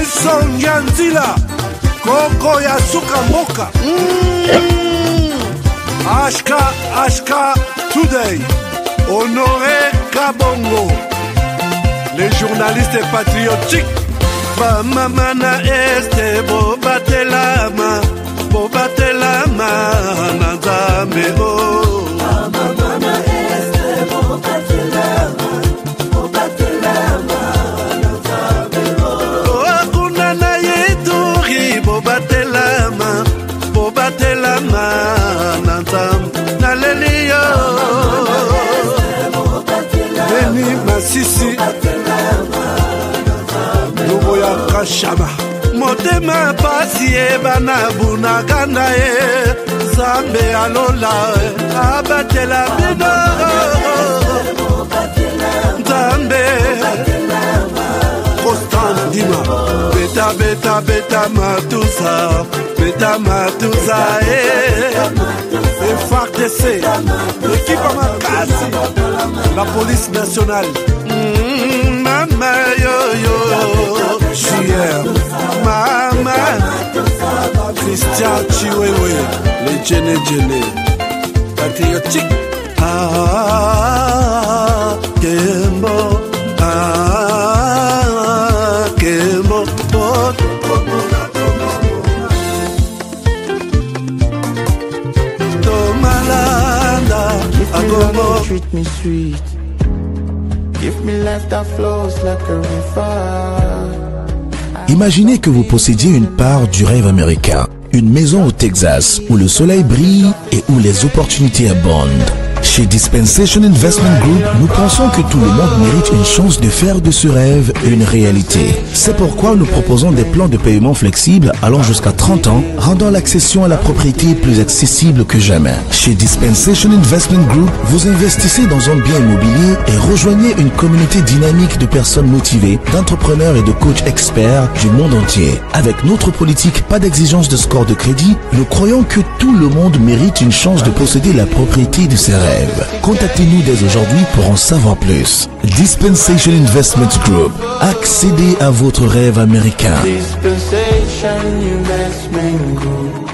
Nelson Yanzila Koko ya Suka Moka HK Today Honoré Kabongo, les journalistes patriotiques. Bamamana este bobatelama nanzambe o. Bamamana este bobatelama nanzambe o. Akuna na yeturi bobatelama nanzambe naleliyo. Beni Masisi Luboya Kashama Motema pasi bana bunagana Zambe alola abatela bino Zambe Constant Dima Beta matuza FARDC l'équipe à Makassi, la police nationale. Mama yo JR Mama Christian Chiwewe, les Djene patriotique. Kembo Treat me sweet. Give me life that flows like a river. Imaginez que vous possédiez une part du rêve américain, une maison au Texas où le soleil brille et où les opportunités abondent. Chez Dispensation Investment Group, nous pensons que tout le monde mérite une chance de faire de ce rêve une réalité. C'est pourquoi nous proposons des plans de paiement flexibles allant jusqu'à 30 ans, rendant l'accession à la propriété plus accessible que jamais. Chez Dispensation Investment Group, vous investissez dans un bien immobilier et rejoignez une communauté dynamique de personnes motivées, d'entrepreneurs et de coachs experts du monde entier. Avec notre politique, pas d'exigence de score de crédit, nous croyons que tout le monde mérite une chance de posséder la propriété de ses rêves. Contactez-nous dès aujourd'hui pour en savoir plus. Dispensation Investment Group. Accédez à votre rêve américain. Dispensation Investment Group.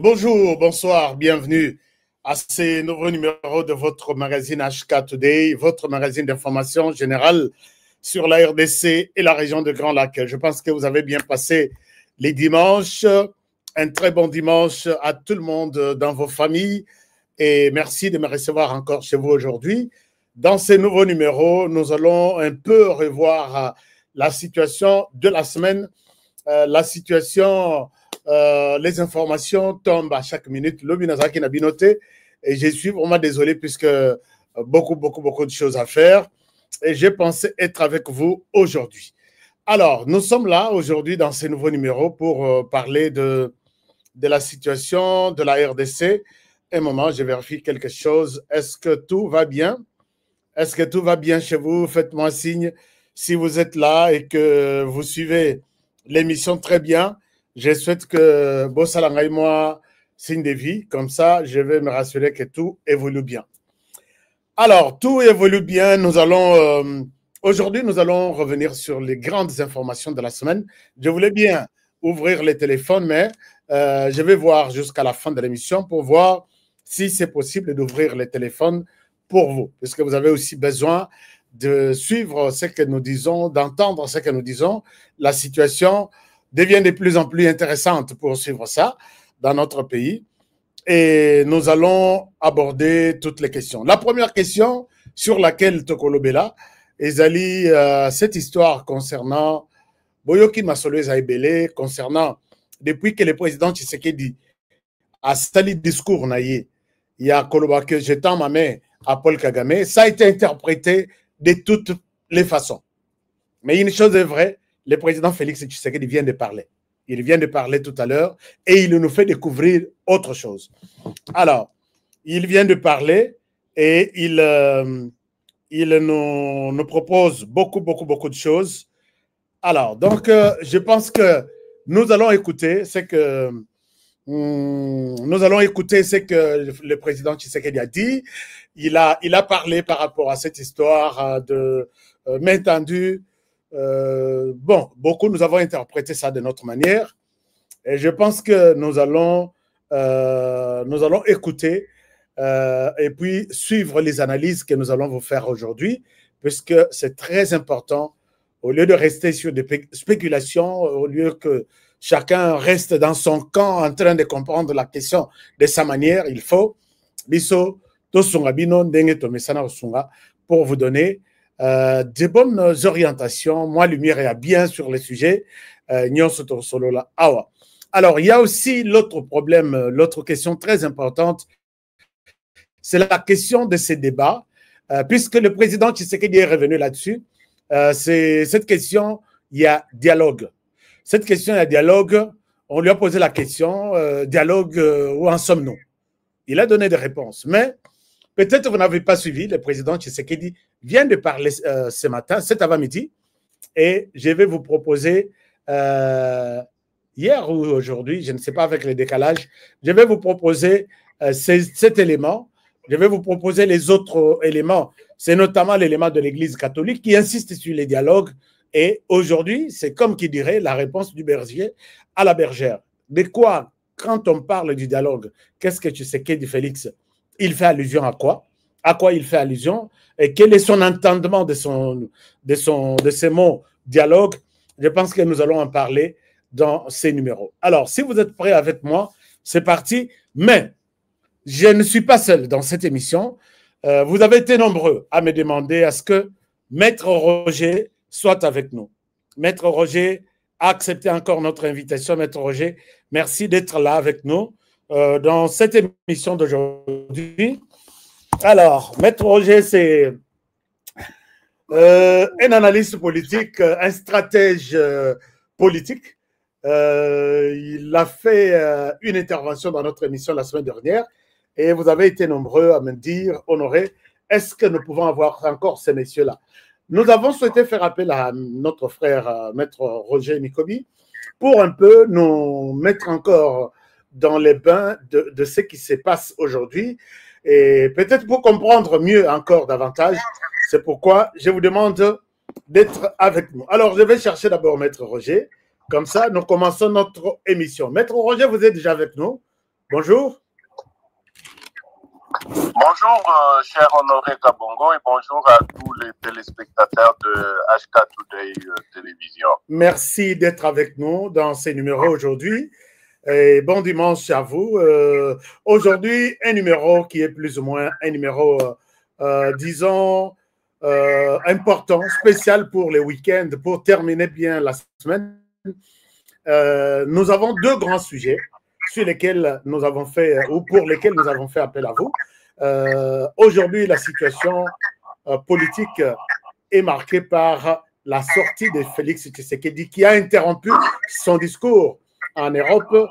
Bonjour, bonsoir, bienvenue à ce nouveau numéro de votre magazine HK Today, votre magazine d'information générale sur la RDC et la région de Grand Lac. Je pense que vous avez bien passé les dimanches. Un très bon dimanche à tout le monde dans vos familles et merci de me recevoir encore chez vous aujourd'hui. Dans ces nouveaux numéros, nous allons un peu revoir la situation de la semaine, la situation, les informations tombent à chaque minute. Le Binazaki n'a bien noté et je suis vraiment désolé puisque beaucoup de choses à faire. Et j'ai pensé être avec vous aujourd'hui. Alors, nous sommes là aujourd'hui dans ces nouveaux numéros pour parler de la situation de la RDC. Un moment, je vérifie quelque chose. Est-ce que tout va bien? Est-ce que tout va bien chez vous? Faites-moi signe si vous êtes là et que vous suivez l'émission très bien. Je souhaite que Bossalanga et moi signe de vie. Comme ça, je vais me rassurer que tout évolue bien. Alors, tout évolue bien. Aujourd'hui, nous allons revenir sur les grandes informations de la semaine. Je voulais bien ouvrir les téléphones, mais je vais voir jusqu'à la fin de l'émission pour voir si c'est possible d'ouvrir les téléphones pour vous, puisque vous avez aussi besoin de suivre ce que nous disons, d'entendre ce que nous disons. La situation devient de plus en plus intéressante pour suivre ça dans notre pays. Et nous allons aborder toutes les questions. La première question sur laquelle Tokolobela, Ezali, cette histoire concernant Boyoki Masolo Zaibele, concernant depuis que le président Tshisekedi a sali discours naïe, il y a Koloba que je tends ma main à Paul Kagame, ça a été interprété de toutes les façons. Mais une chose est vraie, le président Félix Tshisekedi vient de parler. Il vient de parler tout à l'heure et il nous fait découvrir autre chose. Alors, il vient de parler et il nous propose beaucoup de choses. Alors, donc, je pense que nous allons écouter ce que Nous allons écouter ce que le président Tshisekedi a dit. Il a parlé par rapport à cette histoire de main tendue. Bon, beaucoup nous avons interprété ça de notre manière. Et je pense que nous allons écouter et puis suivre les analyses que nous allons vous faire aujourd'hui, puisque c'est très important, au lieu de rester sur des spéculations, au lieu que chacun reste dans son camp en train de comprendre la question de sa manière, il faut pour vous donner de bonnes orientations. Moi, Lumière est bien sur le sujet. Alors, il y a aussi l'autre problème, l'autre question très importante, c'est la question de ces débats, puisque le président Tshisekedi est revenu là-dessus. C'est cette question, il y a dialogue. Cette question, il y a dialogue. On lui a posé la question, dialogue, où en sommes-nous? Il a donné des réponses. Mais peut-être vous n'avez pas suivi, le président Tshisekedi vient de parler ce matin, cet avant-midi, et je vais vous proposer, hier ou aujourd'hui, je ne sais pas avec le décalage, je vais vous proposer cet élément. Je vais vous proposer les autres éléments. C'est notamment l'élément de l'Église catholique qui insiste sur les dialogues. Et aujourd'hui, c'est comme qui dirait la réponse du berger à la bergère. De quoi, quand on parle du dialogue, qu'est-ce que Tshisekedi Félix, il fait allusion à quoi? À quoi il fait allusion? Et quel est son entendement de ces mots dialogue? Je pense que nous allons en parler dans ces numéros. Alors, si vous êtes prêts avec moi, c'est parti. Mais je ne suis pas seul dans cette émission. Vous avez été nombreux à me demander à ce que Maître Roger soit avec nous. Maître Roger a accepté encore notre invitation. Maître Roger, merci d'être là avec nous dans cette émission d'aujourd'hui. Alors, Maître Roger, c'est un analyste politique, un stratège politique. Il a fait une intervention dans notre émission la semaine dernière. Et vous avez été nombreux à me dire, Honoré, est-ce que nous pouvons avoir encore ces messieurs-là? Nous avons souhaité faire appel à notre frère, Maître Roger Mikobi, pour un peu nous mettre encore dans les bains de ce qui se passe aujourd'hui. Et peut-être pour comprendre mieux encore davantage, c'est pourquoi je vous demande d'être avec nous. Alors, je vais chercher d'abord Maître Roger. Comme ça, nous commençons notre émission. Maître Roger, vous êtes déjà avec nous. Bonjour. Bonjour, cher Honoré Kabongo, et bonjour à tous les téléspectateurs de HK Today Télévision. Merci d'être avec nous dans ces numéros aujourd'hui. Et bon dimanche à vous. Aujourd'hui, un numéro qui est plus ou moins un numéro, disons, important, spécial pour les week-ends, pour terminer bien la semaine. Nous avons deux grands sujets sur lesquels nous avons fait, ou pour lesquels nous avons fait appel à vous. Aujourd'hui, la situation politique est marquée par la sortie de Félix Tshisekedi qui a interrompu son discours en Europe,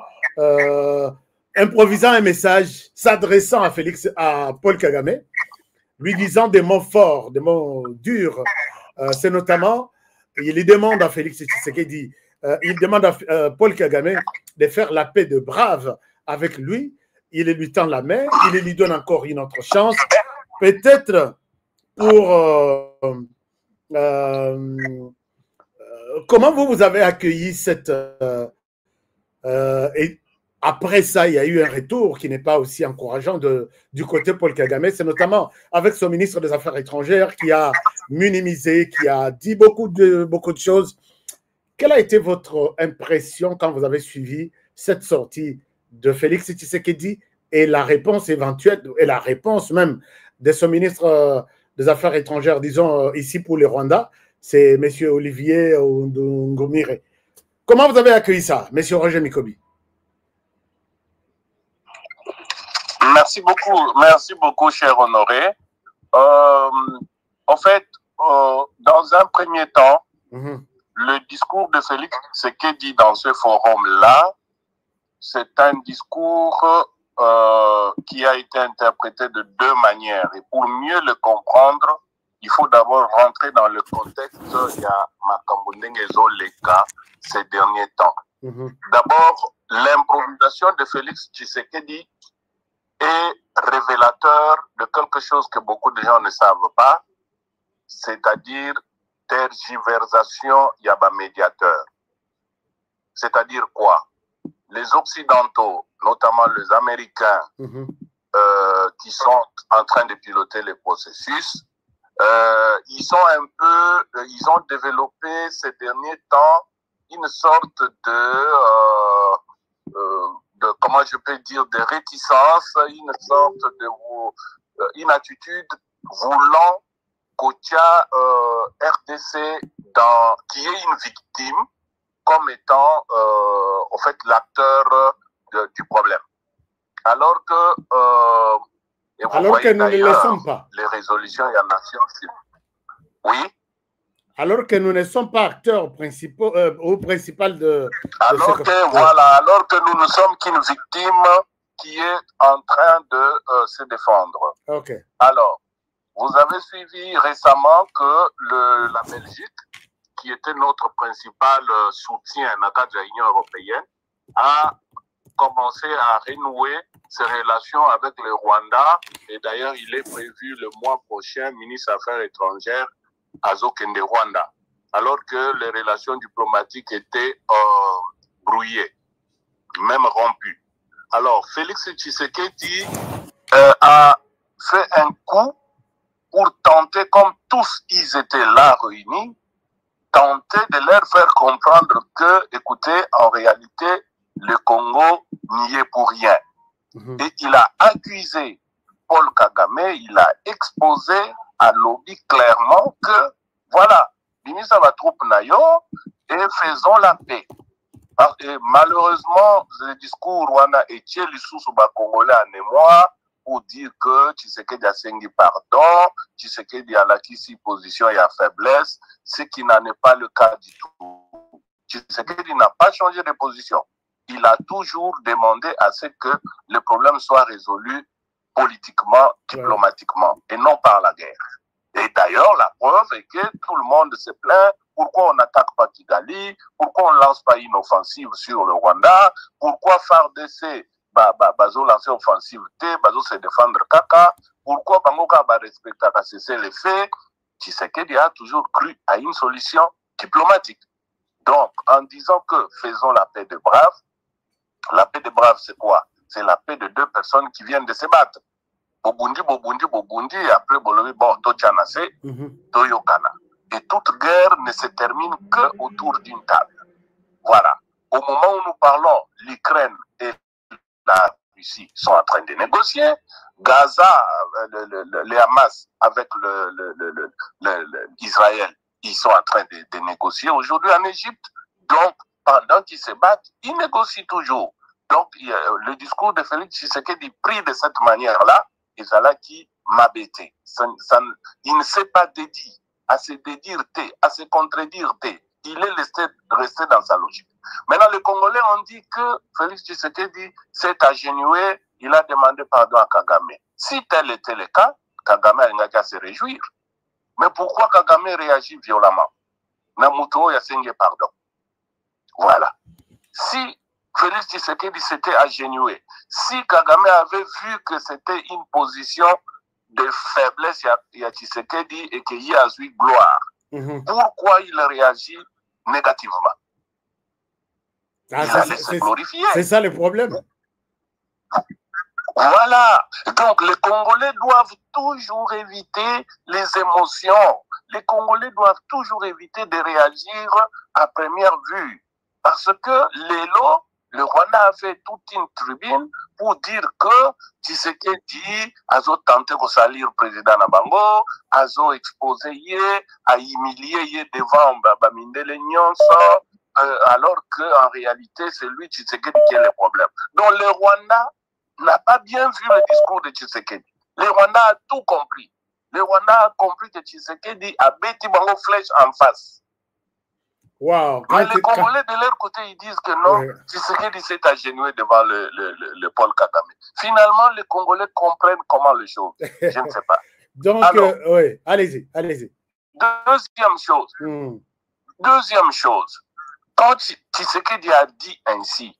improvisant un message, s'adressant à Paul Kagame, lui disant des mots forts, des mots durs. C'est notamment, il lui demande à Félix Tshisekedi, il demande à Paul Kagame de faire la paix de brave avec lui. Il lui tend la main, il lui donne encore une autre chance. Peut-être pour... comment vous avez accueilli cette... et après ça, il y a eu un retour qui n'est pas aussi encourageant du côté Paul Kagame. C'est notamment avec son ministre des Affaires étrangères qui a minimisé, qui a dit beaucoup de choses. Quelle a été votre impression quand vous avez suivi cette sortie de Félix Tshisekedi et la réponse éventuelle, et la réponse même de son ministre des Affaires étrangères, disons ici pour le Rwanda, c'est M. Olivier Ngumire. Comment vous avez accueilli ça, M. Roger Mikobi? Merci beaucoup, cher Honoré. En fait, dans un premier temps, le discours de Félix Tshisekedi dans ce forum-là, c'est un discours qui a été interprété de deux manières. Et pour mieux le comprendre, il faut d'abord rentrer dans le contexte il y a Makambo Ndengezo Leka ces derniers temps. D'abord, l'improvisation de Félix Tshisekedi est révélateur de quelque chose que beaucoup de gens ne savent pas, c'est-à-dire tergiversation yaba médiateur. C'est-à-dire quoi? Les Occidentaux, notamment les Américains, qui sont en train de piloter les processus, ils ont développé ces derniers temps une sorte de comment je peux dire, de réticence, une sorte une attitude voulant qu'Ocha RDC qui est une victime comme étant en fait l'acteur du problème. Alors que et vous alors voyez que nous ne le sommes pas. Les résolutions et la nation. Oui. Alors que nous ne sommes pas acteurs principaux ou principal de alors que nous ne sommes qu'une victime qui est en train de se défendre. Ok. Alors, vous avez suivi récemment que la Belgique, qui était notre principal soutien dans le cadre de l'Union européenne, a commencé à renouer ses relations avec le Rwanda. Et d'ailleurs, il est prévu le mois prochain, ministre des Affaires étrangères, à Zokende, Rwanda. Alors que les relations diplomatiques étaient brouillées, même rompues. Alors, Félix Tshisekedi a fait un coup pour tenter, comme tous ils étaient là réunis, tenter de leur faire comprendre que, écoutez, en réalité, le Congo n'y est pour rien. Et il a accusé Paul Kagame, il a exposé à l'OBI clairement que, voilà, Bimisa va troupe nayo et faisons la paix. Et malheureusement, le discours Rwanda et Tchélissousou Congolais en émoi pour dire que Tshisekedi a sengi pardon, Tshisekedi a la si position et a faiblesse, ce qui n'en est pas le cas du tout. Tshisekedi n'a pas changé de position. Il a toujours demandé à ce que le problème soit résolu politiquement, diplomatiquement, et non par la guerre. Et d'ailleurs, la preuve est que tout le monde se plaint. Pourquoi on n'attaque pas Kigali? Pourquoi on ne lance pas une offensive sur le Rwanda? Pourquoi FARDC bazo lancer offensive bazo se défendre Kaka? Pourquoi Bangoka va respecter à cesser les faits? Tshisekedi a toujours cru à une solution diplomatique. Donc, en disant que faisons la paix des braves, la paix des braves, c'est quoi? C'est la paix de deux personnes qui viennent de se battre. Bobundi, et après Bolobi, bon, Tochanase, Toyokana. Et toute guerre ne se termine que autour d'une table. Voilà. Au moment où nous parlons, l'Ukraine et la Russie sont en train de négocier. Gaza, les Hamas avec Israël, ils sont en train de négocier aujourd'hui en Égypte. Donc, pendant qu'ils se battent, ils négocient toujours. Donc, le discours de Félix Tshisekedi pris de cette manière-là, et c'est là qui m'a bêté. Il ne s'est pas dédié à se dédire, à se contredire. Il est resté dans sa logique. Maintenant, les Congolais ont dit que Félix Tshisekedi s'est agenouillé, il a demandé pardon à Kagame. Si tel était le cas, Kagame a qu'à se réjouir. Mais pourquoi Kagame réagit violemment? Namuto Yassenge pardon. Voilà. Si Félix Tshisekedi s'était agenouillé, si Kagame avait vu que c'était une position de faiblesse à Tshisekedi et qu'il y a eu gloire, pourquoi il réagit négativement? Il allait se glorifier. C'est ça le problème. Voilà. Donc, les Congolais doivent toujours éviter les émotions. Les Congolais doivent toujours éviter de réagir à première vue. Parce que le Rwanda a fait toute une tribune pour dire que Tshisekedi a tenté de salir le président Nabango, a exposé, a humilié devant Bamindele Nyonso, alors qu'en réalité, c'est lui, Tshisekedi, qui est le problème. Donc, le Rwanda n'a pas bien vu le discours de Tshisekedi. Le Rwanda a tout compris. Le Rwanda a compris que Tshisekedi a bêti Bango flèche en face. Wow. Mais les Congolais, de leur côté, ils disent que non, Tshisekedi s'est agenouillé devant le Paul Kagame. Finalement, les Congolais comprennent comment les choses. Je ne sais pas. Donc, oui, allez-y. Deuxième chose, quand Tshisekedi a dit ainsi,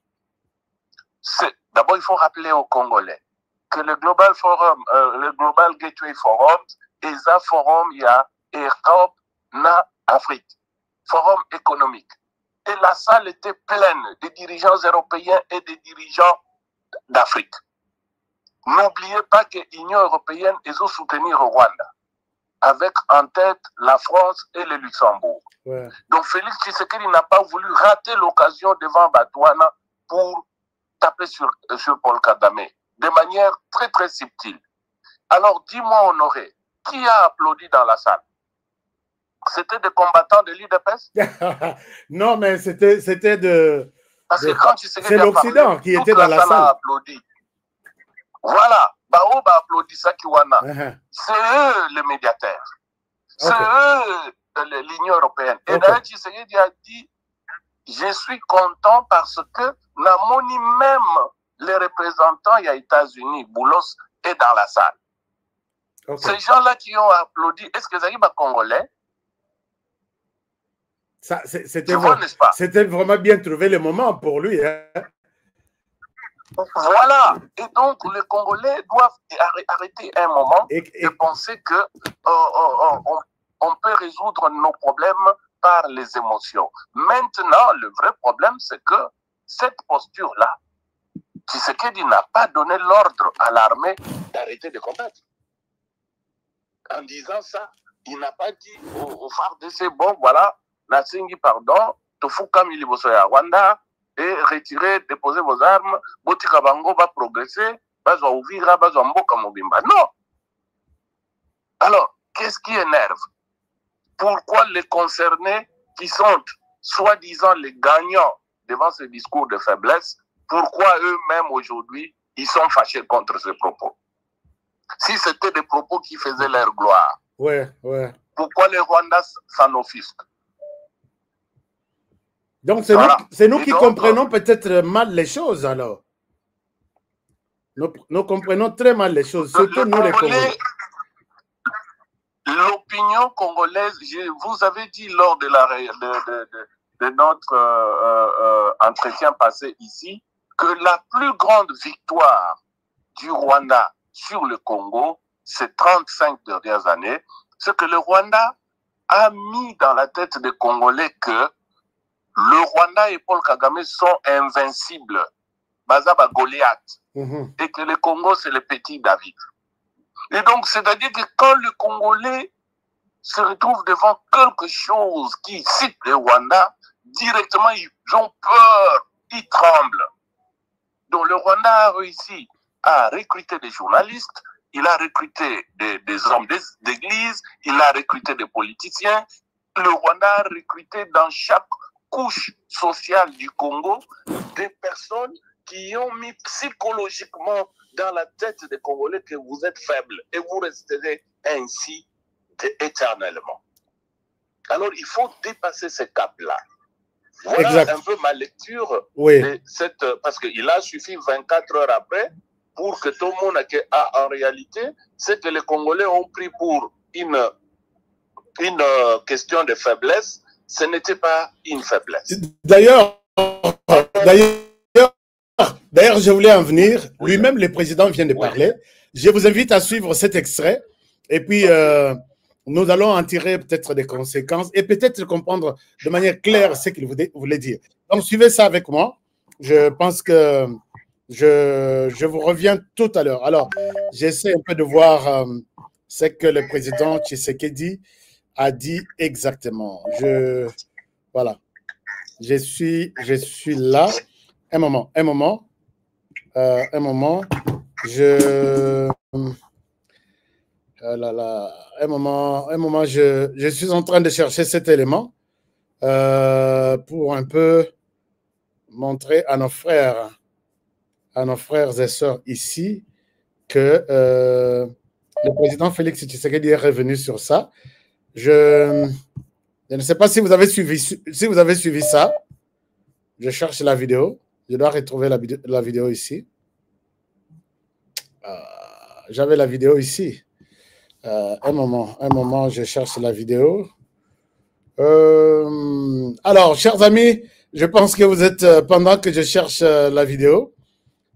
D'abord, il faut rappeler aux Congolais que le Global Forum, le Global Gateway Forum, et ça forum, il y a Europe, na Afrique, forum économique. Et la salle était pleine des dirigeants européens et des dirigeants d'Afrique. N'oubliez pas que l'Union européenne est soutenir au Rwanda, avec en tête la France et le Luxembourg. Ouais. Donc Félix Tshisekedi n'a pas voulu rater l'occasion devant Batouana pour taper sur Paul Kagame de manière très très subtile. Alors dis-moi Honoré, qui a applaudi dans la salle? C'était des combattants de l'UDPS? Non, mais c'était de... Parce que quand c'est l'Occident qui était dans la salle. A applaudi. Voilà, Bao a applaudi Sakiwana. C'est eux les médiateurs. C'est eux l'Union européenne. Et d'ailleurs, Tshisekedi a dit, je suis content parce que Namoni même les représentants des États-Unis, Boulos, est dans la salle. Ces gens-là qui ont applaudi, est-ce que c'est des Congolais? C'était vraiment bien trouvé le moment pour lui. Hein? Voilà. Et donc, les Congolais doivent arrêter un moment et penser que on peut résoudre nos problèmes par les émotions. Maintenant, le vrai problème, c'est que cette posture-là, Tshisekedi n'a pas donné l'ordre à l'armée d'arrêter de combattre. En disant ça, il n'a pas dit au FARDC, bon, voilà, Nasingi, pardon, Tofuka Milibosoya Rwanda, et retirer, déposer vos armes, Botika Bango va progresser, Bazwa Ouvira, Bazwa Mboka Mobimba. Non! Alors, qu'est-ce qui énerve? Pourquoi les concernés qui sont soi-disant les gagnants devant ce discours de faiblesse, pourquoi eux-mêmes aujourd'hui, ils sont fâchés contre ces propos? Si c'était des propos qui faisaient leur gloire, pourquoi les Rwandais s'en offusquent? Donc, c'est nous qui comprenons peut-être mal les choses, alors. Nous comprenons très mal les choses, surtout nous les Congolais. L'opinion congolaise, vous avez dit lors de notre entretien passé ici, que la plus grande victoire du Rwanda sur le Congo, ces 35 dernières années, c'est que le Rwanda a mis dans la tête des Congolais que le Rwanda et Paul Kagame sont invincibles, Bazaba Goliath, et que le Congo, c'est le petit David. Et donc, c'est-à-dire que quand le Congolais se retrouve devant quelque chose qui cite le Rwanda, directement, ils ont peur, ils tremblent. Donc, le Rwanda a réussi à recruter des journalistes, il a recruté des hommes d'église, il a recruté des politiciens. Le Rwanda a recruté dans chaque couche sociale du Congo des personnes qui ont mis psychologiquement dans la tête des Congolais que vous êtes faibles et vous resterez ainsi éternellement. Alors, il faut dépasser ce cap-là. Voilà un peu ma lecture de cette... Parce qu'il a suffi 24 heures après pour que tout le monde a en réalité, c'est que les Congolais ont pris pour une question de faiblesse. Ce n'était pas une faiblesse. D'ailleurs, je voulais en venir. Lui-même, le président vient de parler. Je vous invite à suivre cet extrait. Et puis, nous allons en tirer peut-être des conséquences et peut-être comprendre de manière claire ce qu'il voulait dire. Donc, suivez ça avec moi. Je pense que je vous reviens tout à l'heure. Alors, j'essaie un peu de voir ce que le président Tshisekedi a dit exactement. Voilà. Je suis là. Un moment. Je suis en train de chercher cet élément pour un peu montrer à nos frères et sœurs ici que le président Félix Tshisekedi est revenu sur ça. Je ne sais pas si vous avez suivi ça. Je cherche la vidéo. Je dois retrouver la vidéo ici. J'avais la vidéo ici. Un moment, je cherche la vidéo. Alors, chers amis, je pense que vous êtes, pendant que je cherche la vidéo,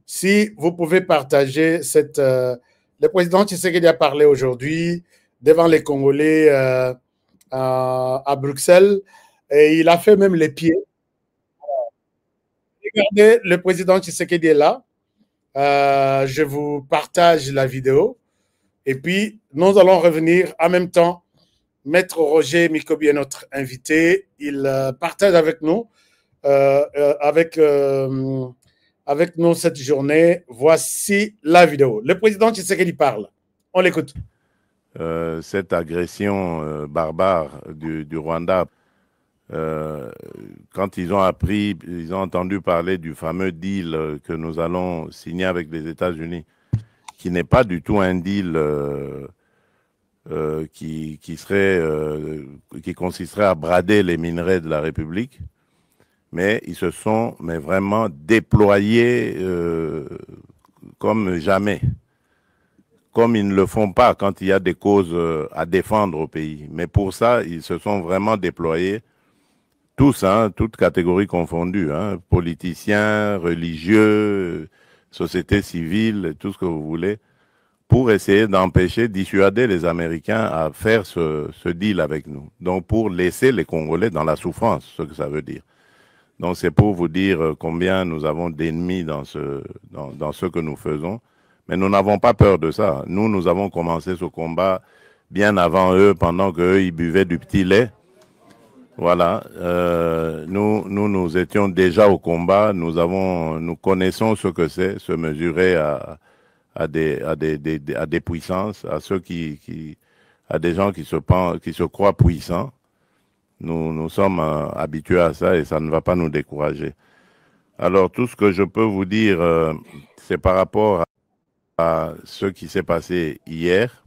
si vous pouvez partager cette... le président Tshisekedi a parlé aujourd'hui devant les Congolais à Bruxelles et il a fait même les pieds. Regardez, le président Tshisekedi est là. Je vous partage la vidéo et puis nous allons revenir en même temps. Maître Roger Mikobi est notre invité. Il partage avec nous avec nous cette journée. Voici la vidéo. Le président Tshisekedi parle. On l'écoute. Cette agression barbare du Rwanda, quand ils ont appris, ils ont entendu parler du fameux deal que nous allons signer avec les États-Unis, qui n'est pas du tout un deal qui consisterait à brader les minerais de la République, mais ils se sont vraiment déployés comme jamais, comme ils ne le font pas quand il y a des causes à défendre au pays. Mais pour ça, ils se sont vraiment déployés, tous, toutes catégories confondues, politiciens, religieux, société civile, tout ce que vous voulez, pour essayer d'empêcher, dissuader les Américains à faire ce deal avec nous. Donc, pour laisser les Congolais dans la souffrance, ce que ça veut dire. Donc, c'est pour vous dire combien nous avons d'ennemis dans ce que nous faisons. Mais nous n'avons pas peur de ça. Nous avons commencé ce combat bien avant eux, pendant qu'eux, ils buvaient du petit lait. Voilà. Nous étions déjà au combat. Nous connaissons ce que c'est, se mesurer à des puissances, à des gens qui se croient puissants. Nous sommes habitués à ça et ça ne va pas nous décourager. Alors, tout ce que je peux vous dire, c'est par rapport à ce qui s'est passé hier.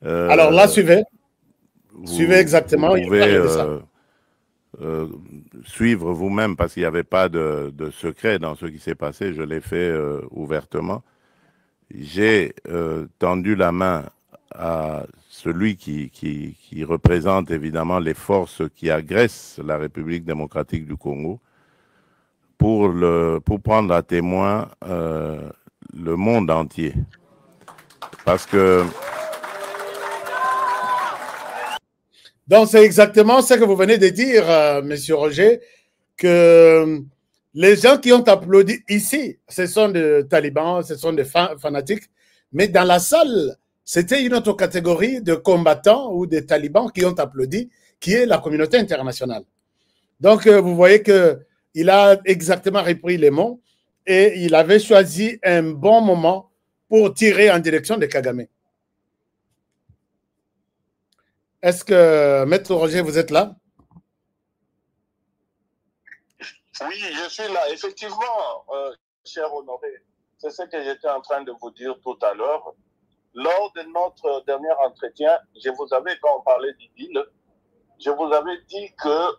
Alors là, suivez. Suivez exactement. Vous pouvez suivre vous-même parce qu'il n'y avait pas de secret dans ce qui s'est passé. Je l'ai fait ouvertement. J'ai tendu la main à celui qui représente évidemment les forces qui agressent la République démocratique du Congo pour prendre à témoin le monde entier. Parce que... Donc, c'est exactement ce que vous venez de dire, Monsieur Roger, que les gens qui ont applaudi ici, ce sont des talibans, ce sont des fanatiques, mais dans la salle, c'était une autre catégorie de combattants ou de talibans qui ont applaudi, qui est la communauté internationale. Donc, vous voyez qu'il a exactement repris les mots et il avait choisi un bon moment pour tirer en direction de Kagame. Est-ce que, Maître Roger, vous êtes là? Oui, je suis là. Effectivement, cher Honoré, c'est ce que j'étais en train de vous dire tout à l'heure. Lors de notre dernier entretien, je vous avais, quand on parlait du deal, je vous avais dit que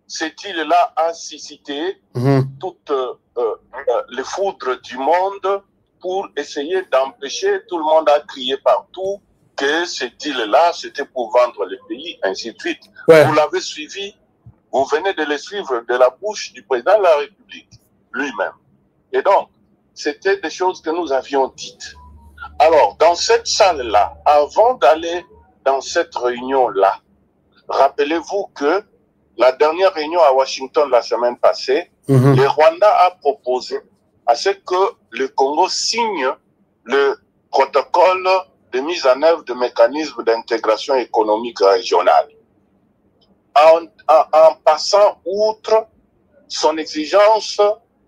cet île-là a suscité toutes les foudres du monde pour essayer d'empêcher, tout le monde a crié partout que cet île-là, c'était pour vendre le pays, ainsi de suite. Ouais. Vous l'avez suivi, vous venez de le suivre de la bouche du président de la République lui-même. Et donc, c'était des choses que nous avions dites. Alors, dans cette salle-là, avant d'aller dans cette réunion-là, rappelez-vous que la dernière réunion à Washington la semaine passée, le Rwanda a proposé à ce que le Congo signe le protocole de mise en œuvre de mécanismes d'intégration économique régionale. En passant outre son exigence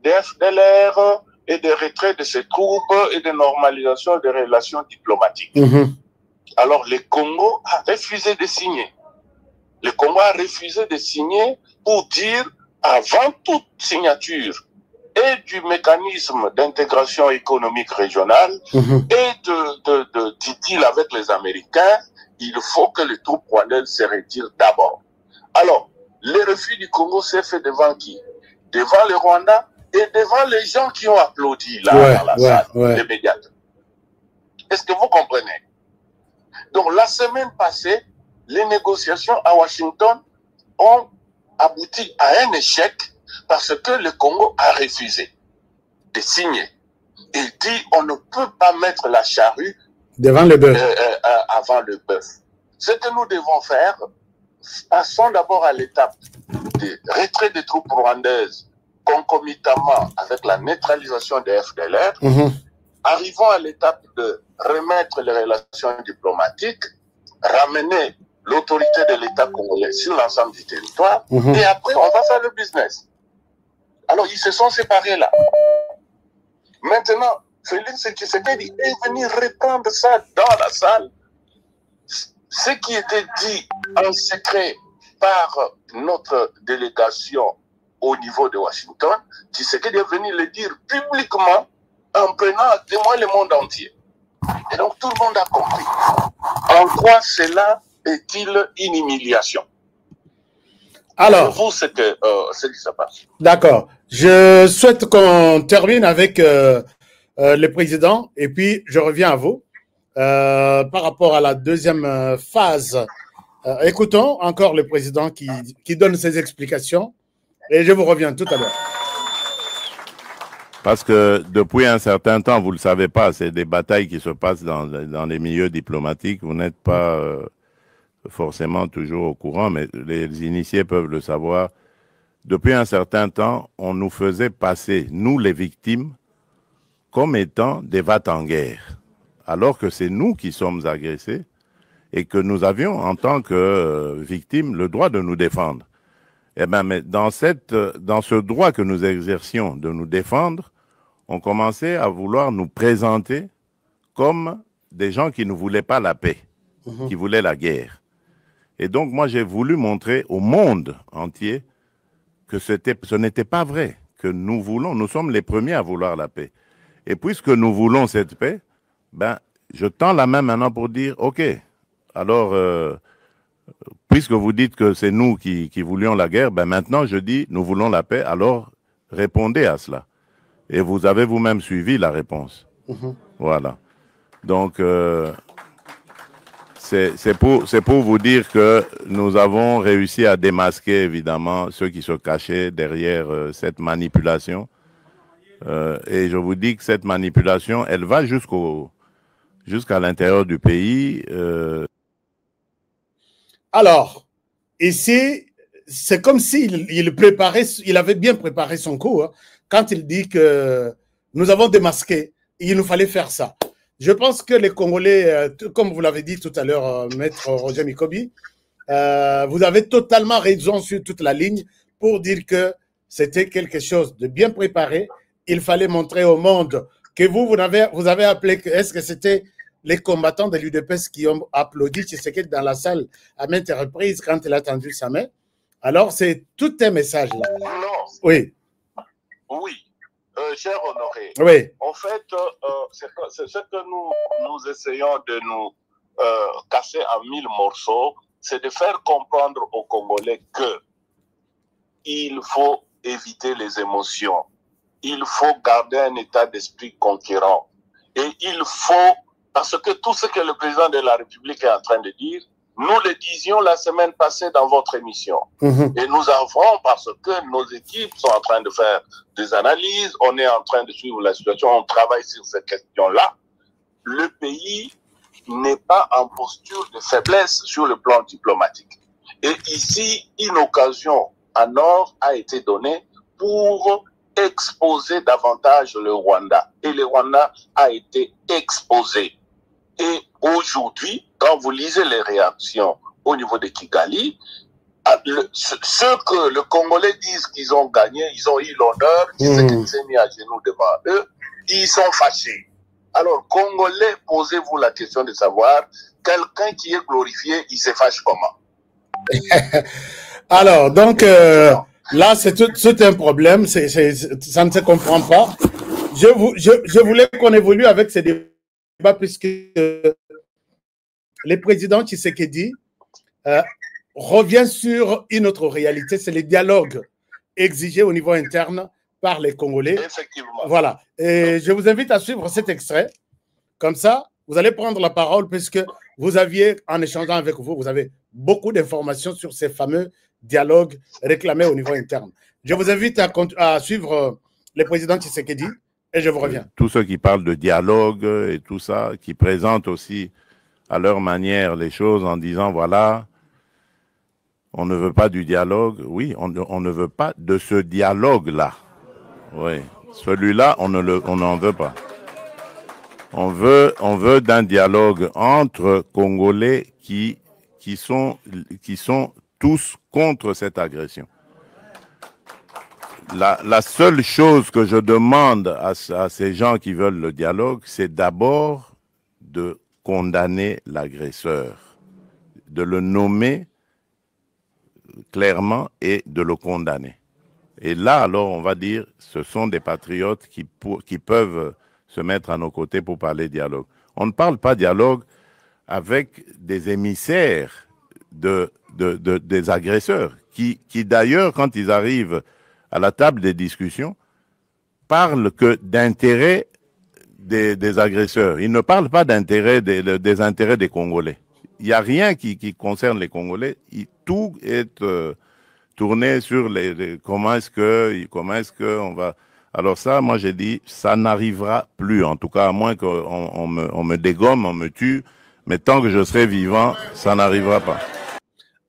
de FDLR et de retrait de ses troupes et de normalisation des relations diplomatiques. Alors, le Congo a refusé de signer. Le Congo a refusé de signer pour dire, avant toute signature, et du mécanisme d'intégration économique régionale et du deal avec les Américains, il faut que les troupes rwandaises se retirent d'abord. Alors, le refus du Congo s'est fait devant qui? Devant le Rwanda et devant les gens qui ont applaudi là, dans la salle, immédiatement. Est-ce que vous comprenez? Donc, la semaine passée, les négociations à Washington ont abouti à un échec parce que le Congo a refusé. de signer. Il dit on ne peut pas mettre la charrue devant le bœuf. Avant le bœuf. Ce que nous devons faire, passons d'abord à l'étape de retrait des troupes rwandaises concomitamment avec la neutralisation des FDLR. Arrivons à l'étape de remettre les relations diplomatiques, ramener l'autorité de l'État congolais sur l'ensemble du territoire, et après on va faire le business. Alors ils se sont séparés là. Maintenant, Félix Tshisekedi est venu reprendre ça dans la salle. Ce qui était dit en secret par notre délégation au niveau de Washington, Tshisekedi est venu le dire publiquement en prenant à témoin le monde entier. Et donc tout le monde a compris. En quoi cela est-il une humiliation? Alors, pour vous, c'est ce qui se passe. D'accord. Je souhaite qu'on termine avec le président et puis je reviens à vous par rapport à la deuxième phase. Écoutons encore le président qui donne ses explications et je vous reviens tout à l'heure. Parce que depuis un certain temps, vous ne le savez pas, c'est des batailles qui se passent dans les milieux diplomatiques. Vous n'êtes pas forcément toujours au courant, mais les initiés peuvent le savoir. Depuis un certain temps, on nous faisait passer, nous les victimes, comme étant des va-t-en-guerre, alors que c'est nous qui sommes agressés et que nous avions, en tant que victimes, le droit de nous défendre. Eh bien, mais dans ce droit que nous exercions de nous défendre, on commençait à vouloir nous présenter comme des gens qui ne voulaient pas la paix, qui voulaient la guerre. Et donc, moi, j'ai voulu montrer au monde entier que ce n'était pas vrai, que nous sommes les premiers à vouloir la paix. Et puisque nous voulons cette paix, ben, je tends la main maintenant pour dire, OK, alors, puisque vous dites que c'est nous qui voulions la guerre, ben maintenant je dis, nous voulons la paix, alors répondez à cela. Et vous avez vous-même suivi la réponse. Voilà. Donc, c'est pour vous dire que nous avons réussi à démasquer, évidemment, ceux qui se cachaient derrière cette manipulation. Et je vous dis que cette manipulation, elle va jusqu'à l'intérieur du pays. Alors, ici, c'est comme s'il il avait bien préparé son coup, hein, quand il dit que nous avons démasqué, il nous fallait faire ça. Je pense que les Congolais, comme vous l'avez dit tout à l'heure, Maître Roger Mikobi, vous avez totalement raison sur toute la ligne pour dire que c'était quelque chose de bien préparé. Il fallait montrer au monde que vous avez appelé, est-ce que c'était les combattants de l'UDPS qui ont applaudi Tshisekedi dans la salle à maintes reprises quand il a tendu sa main. Alors, c'est tout un message là. Non. Oui. Oui. Cher Honoré, oui. En fait, c'est ce que nous essayons de nous casser en 1000 morceaux, c'est de faire comprendre aux Congolais que il faut éviter les émotions. Il faut garder un état d'esprit conquérant. Et il faut, parce que tout ce que le président de la République est en train de dire, nous le disions la semaine passée dans votre émission. Et nous avons, parce que nos équipes sont en train de faire des analyses, on est en train de suivre la situation, on travaille sur ces questions-là. Le pays n'est pas en posture de faiblesse sur le plan diplomatique. Et ici, une occasion en or a été donnée pour exposer davantage le Rwanda. Et le Rwanda a été exposé. Et aujourd'hui, quand vous lisez les réactions au niveau de Kigali, ceux que le Congolais disent qu'ils ont gagné, ils ont eu l'honneur, qu'ils s'est mis à genoux devant eux, ils sont fâchés. Alors, Congolais, posez-vous la question de savoir, quelqu'un qui est glorifié, il se fâche comment? Alors, donc, là, c'est tout un problème, ça ne se comprend pas. Je voulais qu'on évolue avec ces débats puisque le président Tshisekedi revient sur une autre réalité, c'est les dialogues exigés au niveau interne par les Congolais. Effectivement. Voilà. Et je vous invite à suivre cet extrait. Comme ça, vous allez prendre la parole puisque vous aviez, en échangeant avec vous, vous avez beaucoup d'informations sur ces fameux dialogues réclamés au niveau interne. Je vous invite à suivre le président Tshisekedi Et je vous reviens. Tous ceux qui parlent de dialogue et tout ça, qui présentent aussi à leur manière les choses en disant, voilà, on ne veut pas du dialogue. Oui, on ne veut pas de ce dialogue-là. Oui, celui-là, on n'en veut pas. On veut d'un dialogue entre Congolais qui sont tous contre cette agression. La seule chose que je demande à ces gens qui veulent le dialogue, c'est d'abord de condamner l'agresseur, de le nommer clairement et de le condamner. Et là, alors, on va dire, ce sont des patriotes qui peuvent se mettre à nos côtés pour parler dialogue. On ne parle pas dialogue avec des émissaires des agresseurs, qui d'ailleurs, quand ils arrivent à la table des discussions, parlent que d'intérêt des agresseurs. Ils ne parlent pas d'intérêt des intérêts des Congolais. Il n'y a rien qui concerne les Congolais. Tout est tourné sur comment est-ce que on va. Alors ça, moi j'ai dit, ça n'arrivera plus, en tout cas à moins qu'on me dégomme, on me tue, mais tant que je serai vivant, ça n'arrivera pas.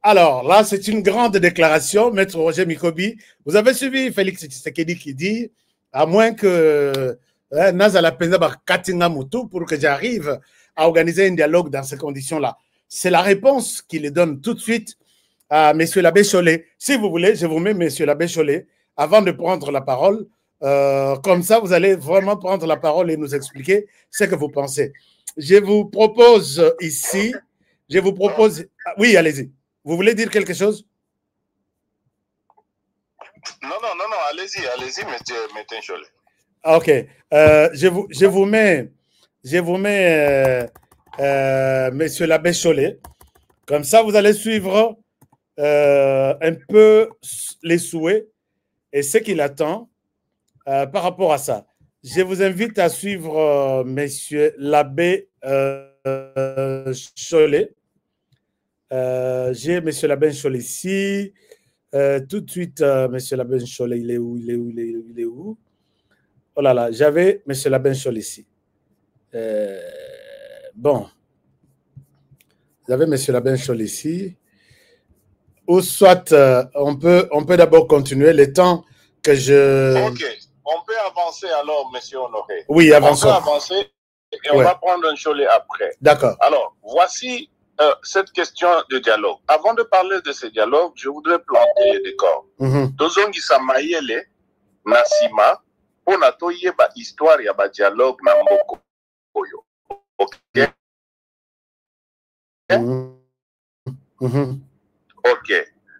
Alors là, c'est une grande déclaration, Maître Roger Mikobi. Vous avez suivi Félix Tshisekedi qui dit, à moins que Nazala Penza Katinga Moutou pour que j'arrive à organiser un dialogue dans ces conditions-là. C'est la réponse qu'il donne tout de suite à M. l'abbé Chollet. Si vous voulez, je vous mets M. l'abbé Chollet avant de prendre la parole. Comme ça, vous allez vraiment prendre la parole et nous expliquer ce que vous pensez. Je vous propose ici, oui, allez-y. Vous voulez dire quelque chose? Non, allez-y, monsieur Chollet. Ok, je vous mets monsieur l'abbé Chollet. Comme ça, vous allez suivre un peu les souhaits et ce qu'il attend par rapport à ça. Je vous invite à suivre monsieur l'abbé Chollet. J'ai monsieur l'abbé Chollet ici. Tout de suite, monsieur l'abbé Chollet, il est où? Oh là là, j'avais monsieur l'abbé Chollet ici. Bon. Vous avez monsieur l'abbé Chollet ici. Ou soit, on peut d'abord continuer le temps que je... Ok, on peut avancer alors, monsieur Honoré. Oui, avançons. On peut avancer et on va prendre un Chollet après. D'accord. Alors, voici cette question de dialogue. Avant de parler de ce dialogue, je voudrais planter le décor. Tozongi Samayele, Nasima, pour natoye ba histoire ya ba dialogue na mboko oyo. Ok. Ok.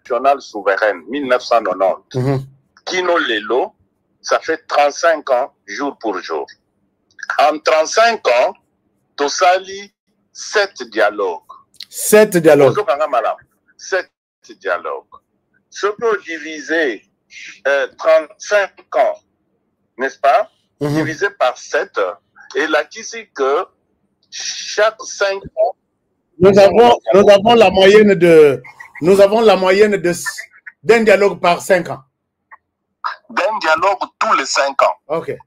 National souveraine 1990. Kino Lelo, ça fait 35 ans, jour pour jour. En 35 ans, Tosali 7 dialogues. 7 dialogues. 7 dialogues. Ce peut diviser 35 ans, n'est-ce pas? Divisé par 7. Et là, ici que chaque 5 ans, nous avons la moyenne d'un dialogue par 5 ans. D'un dialogue tous les 5 ans. Ok. Et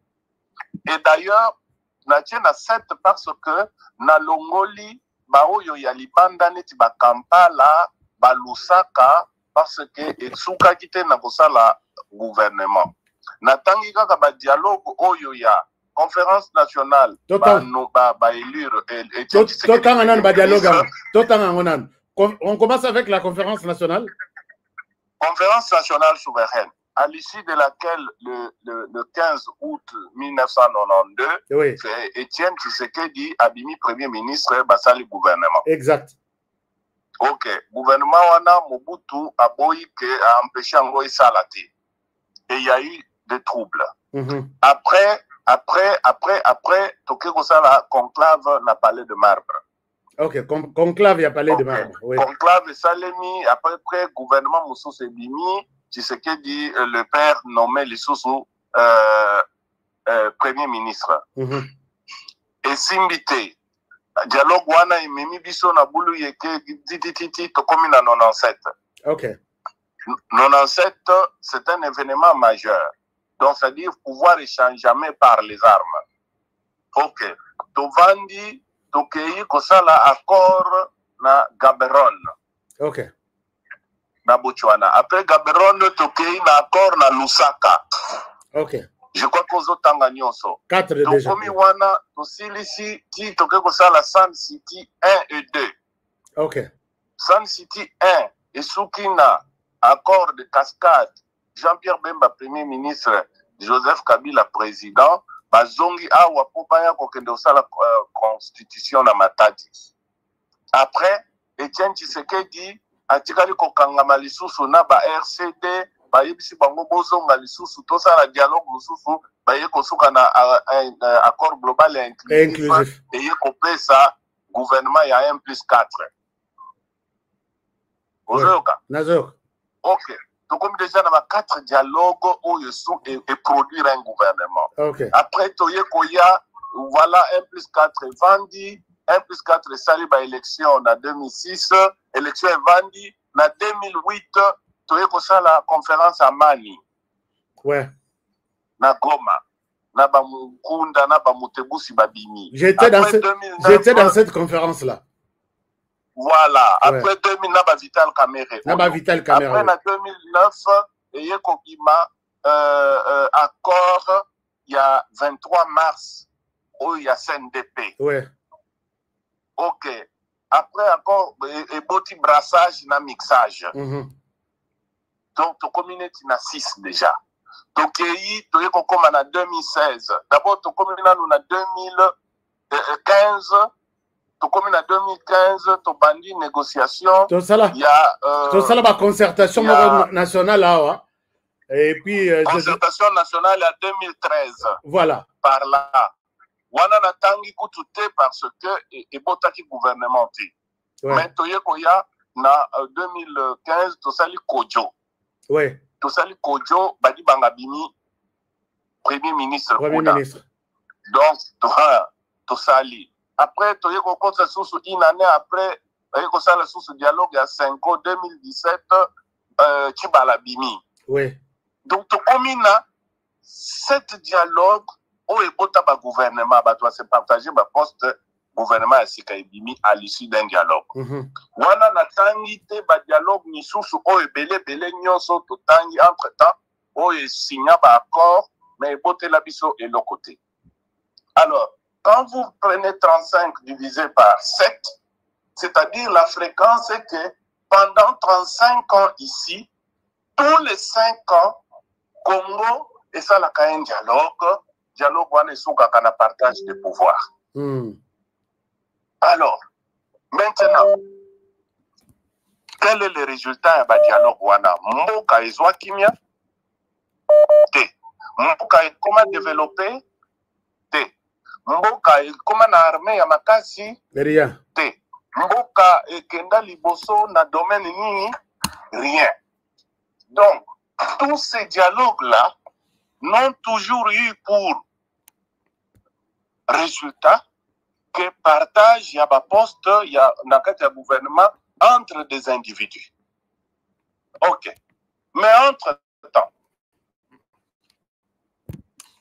d'ailleurs, na tient à 7 parce que na Longoli, baoyo ya libanda neti ba Kampala, ba Lusaka, parce que etsuka kite na kosala gouvernement. Na tangi kaka ba dialogue oyo ya conférence nationale ba élire on commence avec la conférence nationale. Conférence nationale souveraine, à l'issue de laquelle le 15 août 1992, oui, Étienne Tshisekedi Abimi Premier ministre Basali gouvernement. Exact. Ok, gouvernement wana Mobutu a empêché Ngoï Salati. Et il y a eu des troubles. Après, Tokyo Sala conclave n'a parlé de marbre. Ok, conclave, il a parlé de marbre. Oui. Conclave Salemi, après gouvernement Moussou Sebimi, Tshisekedi, le père nommé Lissousou Premier ministre. Et Simbité, dialogue wana Mimi Biso na Boulou Yeke, Titi, Tokomi na 97. Ok. 97, c'est un événement majeur. Donc, c'est-à-dire pouvoir échanger jamais par les armes. Ok. Tovandi, Tokei, Kosala, accord na Gaborone. Ok. Na Botswana. Après Gaborone, Tokei, na accord na Lusaka. Ok. Je crois qu'on a tanga nyonso. 4 déjà. Tokomi wana, tosilisi, ti Tokei Kosala, Sun City 1 et 2. Ok. Sun City 1 et Soukina, accord de cascade. Jean-Pierre Bemba, Premier ministre, Joseph Kabila, président, Bazongi Awa Popaya Kokende Osala Constitution na Matadi. Après, Etienne Tshisekedi, Atikali Kokangama lisusu na ba RCD, Bayebisi Bango Bozonga lisusu, Tosala dialogue lisusu, Baye Kosuka na accord global et inclusif, et Yekopesa, gouvernement ya 1+4. Ozoyoka? Nazoyoka. Ok. Donc, comme déjà, dans 4 dialogues où ils sont et produire un gouvernement. Okay. Après, Toye Koya, voilà 1+4 Vandi, 1+4 Saliba élection en 2006, élection Vandi, en 2008, Toye Kosa la conférence à Mani. Ouais. Na Goma, na Bamukunda, na Bamutebusi Babimi. J'étais dans cette conférence-là. Voilà. Ouais. Après 2000, Naba Vital Kamere. Après, en 2009, il y a accord, il y a 23 mars, où il y a CNDP. Ouais. Ok. Après, encore, et boti brassage, na mixage. Donc, ton communauté, il y a 6 déjà. Donc, il y a en 2016. D'abord, ton communauté, nous, en 2015. Comme en 2015, tu as une négociation. Il y a la concertation nationale là. Et puis. Concertation nationale en 2013. Voilà. Par là. Wana na tangi kutute parce que et botaki gouvernement. Mais toyekoya na 2015 to sali Kojo. Ouais. To sali Kojo badi bangabimi premier ministre. Donc to sali. Après, tu as une année après, tu as le dialogue à 5 ans, 2017, Chibalabimi. Oui. Donc, tu as 7 dialogues où il y a un gouvernement, tu as partagé le poste gouvernement à Sikaibimi à l'issue d'un dialogue. Wana na tangi te ba dialogue ni susu o ebele bele nyonso to tangi entre temps o e signa ba accord mais bote la biso et l'autre côté. Alors, quand vous prenez 35 divisé par 7, c'est-à-dire la fréquence est que pendant 35 ans ici, tous les 5 ans, Congo et ça la un dialogue on est sous un partage de pouvoir. Alors, maintenant, quel est le résultat du dialogue wana? Mboka ezwa kimia? Te. Mboka comment développer? Te. Mboka comment na armée ya makasi? Rien. Te. Mboka kenda liboso na domaine nini? Rien. Donc, tous ces dialogues-là n'ont toujours eu pour résultat que partage y a un poste, il y a un gouvernement entre des individus. Ok. Mais entre-temps,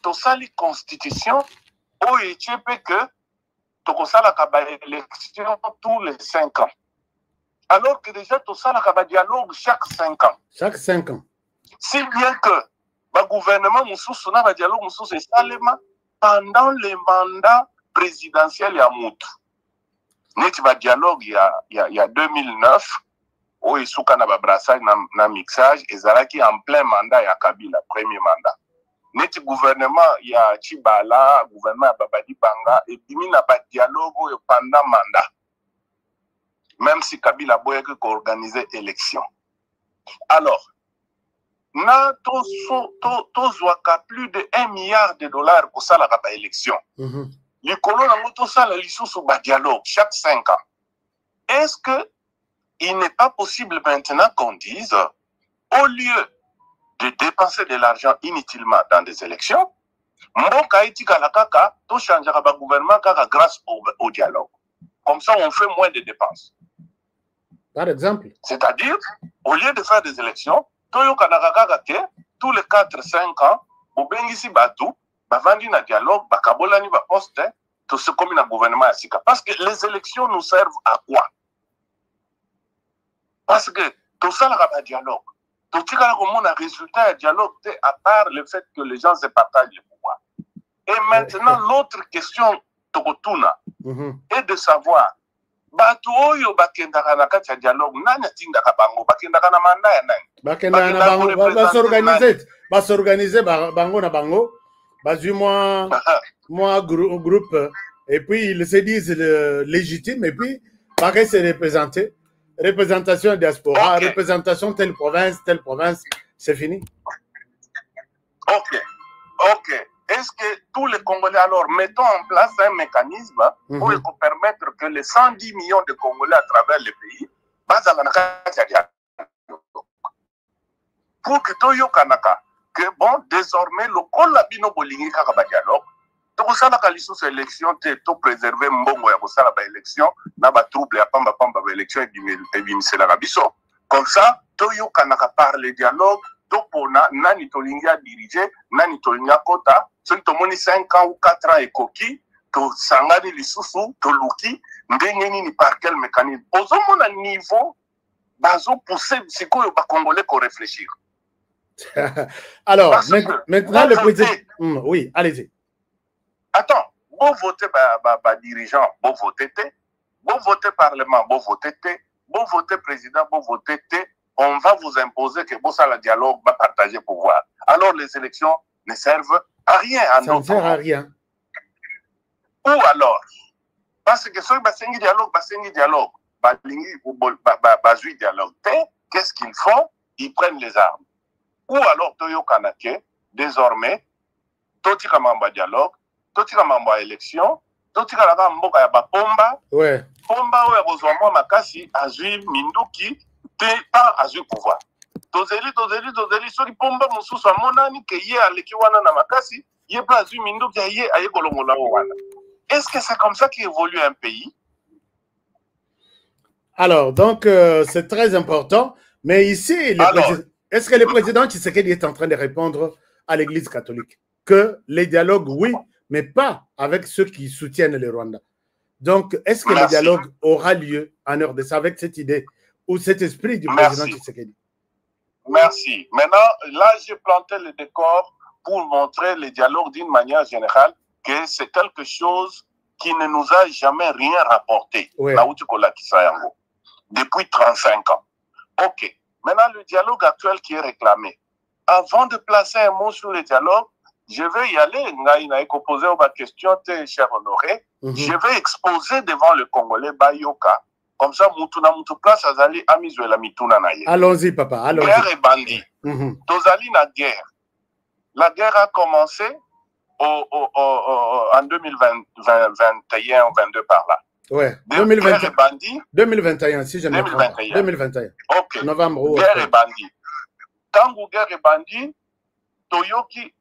tout ça, les constitutions, où il y a que tout ça, la élection tous les 5 ans. Alors que déjà, tout ça, la dialogue chaque 5 ans. Chaque 5 ans. Si bien que le gouvernement, le dialogue, c'est seulement pendant les mandats présidentiels, il y a Moutou. Net va dialogue il y a 2009 où il y a un brassage na mixage et Zaraki en plein mandat il y a Kabila premier mandat. Net gouvernement il y a Chibala gouvernement Babadi Banga et puis na pas dialogue pendant mandat. Même si Kabila boye que organiser élection. Alors na tozwaka plus de 1 milliard de dollars pour ça la élection. Les colons ont tout ça la licence au dialogue chaque 5 ans. Est-ce que il n'est pas possible maintenant qu'on dise au lieu de dépenser de l'argent inutilement dans des élections, mboka itika la kaka to changera ba gouvernement kaka grâce au dialogue. Comme ça on fait moins de dépenses. Par exemple. C'est-à-dire au lieu de faire des élections, toyo kanaka kaka tous les 4-5 ans bobengisi bato bavandi na dialogue bakabolani ba poste tout ce comme le gouvernement asika parce que les élections nous servent à quoi? Parce que tout ça la dialogue tout ce qu'on a résultat du dialogue à part le fait que les gens se partagent le pouvoir. Et maintenant l'autre question tokotuna est de savoir bato oyo bakendaka na kati ya dialogue nani atindaka bango bakendaka na manda ya nani bakendaka na bango basorganize bango na bango bazui moi groupe et puis ils se disent légitimes et puis pareil c'est représentation diaspora représentation telle province c'est fini. Ok. Est-ce que tous les Congolais, alors, mettons en place un mécanisme pour permettre que les 110 millions de Congolais à travers le pays, pour que Toyo Kanaka, que bon, désormais, le Kolabino Bolingi Karabadialog, tout ça, la qualité de l'élection, tout préserver Mbongo ya Bosala ba élection, n'a pas trouble à Pamba élection et Bimisé la Rabiso. Comme ça, Toyo Kanaka par le dialogue, Topona, Nani Tolinga dirigé, Nani Tolinga Kota, ceux qui ont 5 ans ou 4 ans et coquille, to Sangani Lissousou, to Luki, Ndengeni par quel mécanisme. Aux hommes à niveau, bazo pousser, c'est quoi le Congolais qu'on réfléchir. Alors, maintenant le président. Oui, allez-y. Attends, vous votez dirigeant, vous votez parlement, vous votez président, vous votez on va vous imposer que ça le dialogue va partager pouvoir. Alors les élections ne servent à rien. Ça ne sert à rien. Ou alors, parce que ceux qui dialogue, qu'est-ce qu'ils font? Ils prennent les armes. Ou alors, Toyo Kanake, désormais, Toti Kamamba dialogue, Toti Kamamba élection, Toti Kamamba ya Pomba, Pomba ou Erozwamo Makasi, Azui Minduki, pas azui pouvoir. Tozeli, soki Pomba Mususu Monani, que yé a l'équiwana na Makasi, yé pas azui Minduki, yé a yé Kolongola Wana. Est-ce que c'est comme ça qu'évolue un pays? Alors, donc, c'est très important. Mais ici, est-ce que le président Tshisekedi est en train de répondre à l'Église catholique que les dialogues, oui, mais pas avec ceux qui soutiennent le Rwanda? Donc, est-ce que le dialogue aura lieu en RDC avec cette idée ou cet esprit du président Tshisekedi? Merci. Maintenant, là, j'ai planté le décor pour montrer le dialogue d'une manière générale que c'est quelque chose qui ne nous a jamais rien rapporté. Depuis 35 ans. Ok. Maintenant, le dialogue actuel qui est réclamé. Avant de placer un mot sur le dialogue, je vais y aller. Il a posé ma question, cher Honoré. Je vais exposer devant le Congolais Bayoka. Comme ça, Mutuna place Azali Amizuela Mituna Naye. Allons-y, papa. Allons-y. Guerre et bandit. Tozali na guerre. La guerre a commencé en 2021 ou 22 par là. Ouais. 2021, si je ne me trompe pas. 2021. Ok. Novembre. Guerre et bandit. Tango guerre et bandit, Toyoki,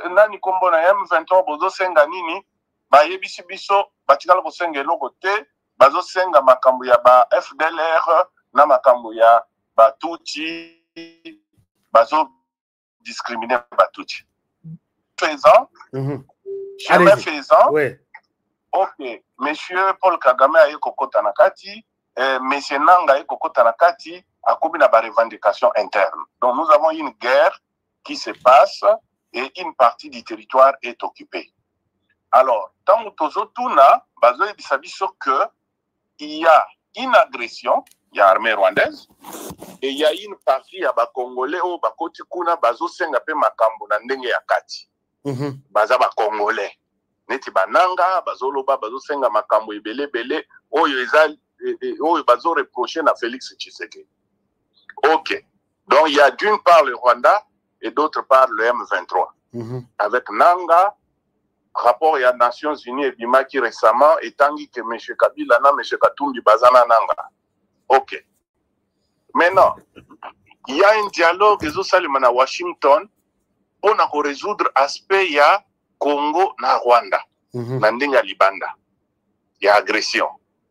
Nani Kombo na M23, Bozo Senga Nini, Bayebisi Biso, Batikal Bosenga Logote, Bazo Senga Makambu ya ba FDLR, na Makambu ya Batuti, Bazo discriminer Batuti. Faisant, chemin faisant, ok, monsieur Paul Kagame a eu Kokota Nakati, monsieur Nanga a eu Kokota Nakati, a commis la revendication interne. Donc nous avons une guerre qui se passe et une partie du territoire est occupée. Alors, tant que Tozotuna, Bazo dit que il y a une agression, il y a l'armée rwandaise, et il y a une partie à Congolais au Bakoti Kuna, Bazo Sengape Makambo, Nandenge Yakati. Baza ba Congolais. Neti Bananga, Bazo Loba, Bazo Senga Makambo, Ebele, Oyo Bazo reproché na Félix Tshisekedi. Ok. Donc il y a d'une part le Rwanda et d'autre part le M23. Avec Nanga, rapport à Nations Unies et Bimaki récemment, et tangi que M. Kabila na M. Katumbi Bazana Nanga. Ok. Maintenant, il y a un dialogue à Washington pour résoudre l'aspect ya Congo na Rwanda. Nandinga Libanda. Il y a agression.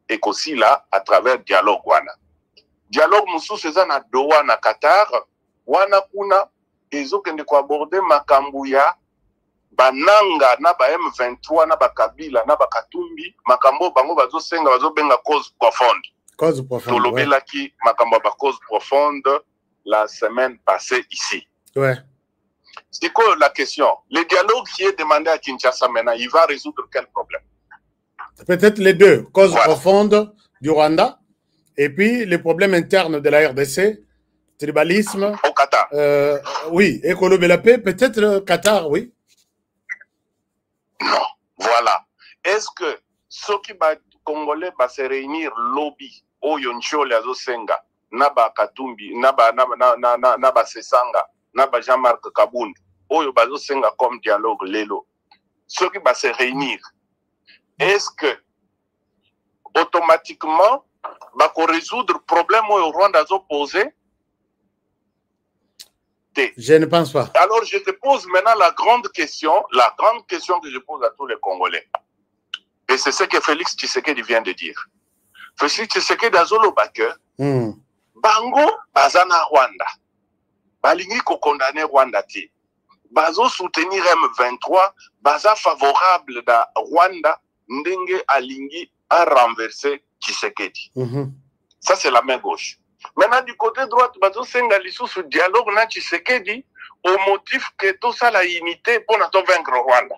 Et aussi là, à travers le dialogue wana. Dialogue Moussou César na Doha na Qatar, wana kuna, ils ont aborder Makambuya, bananga na ba M23 na ba Kabila na ba Katumbi makambo bango bazosenga bazobenga cause profonde. Cause profonde. Tolobelaki makambo ba cause profonde la semaine passée ici. Ouais. C'est quoi la question? Le dialogue qui est demandé à Kinshasa maintenant, il va résoudre quel problème? Peut-être les deux. Cause profonde du Rwanda et puis les problèmes internes de la RDC, tribalisme. Au Qatar. Oui, écolo de la paix, peut-être le Qatar, oui. Non, voilà. Est-ce que ceux qui va Congolais va se réunir lobby au Yoncho les Osenga, Naba Katumbi, Naba Sesanga, Naba Jean-Marc Kabound, Oyo Bazo Senga comme dialogue Lelo. Ceux qui va se réunir, est-ce que automatiquement va résoudre le problème au Rwanda opposé? Je ne pense pas. Alors je te pose maintenant la grande question que je pose à tous les Congolais. Et c'est ce que Félix Tshisekedi vient de dire. Félix Tshisekedi a zolo backer. Bango bazana Rwanda. Balingi ko condamner Rwanda ti. Bazo soutenir M23, baza favorable da Rwanda ndenge alingi a renverser Tshisekedi. Ça c'est la main gauche. Maintenant, du côté droit, bazo senga lisu sur dialogue na Tshisekedi au motif que tout ça la unité pour nous vaincre Rwanda.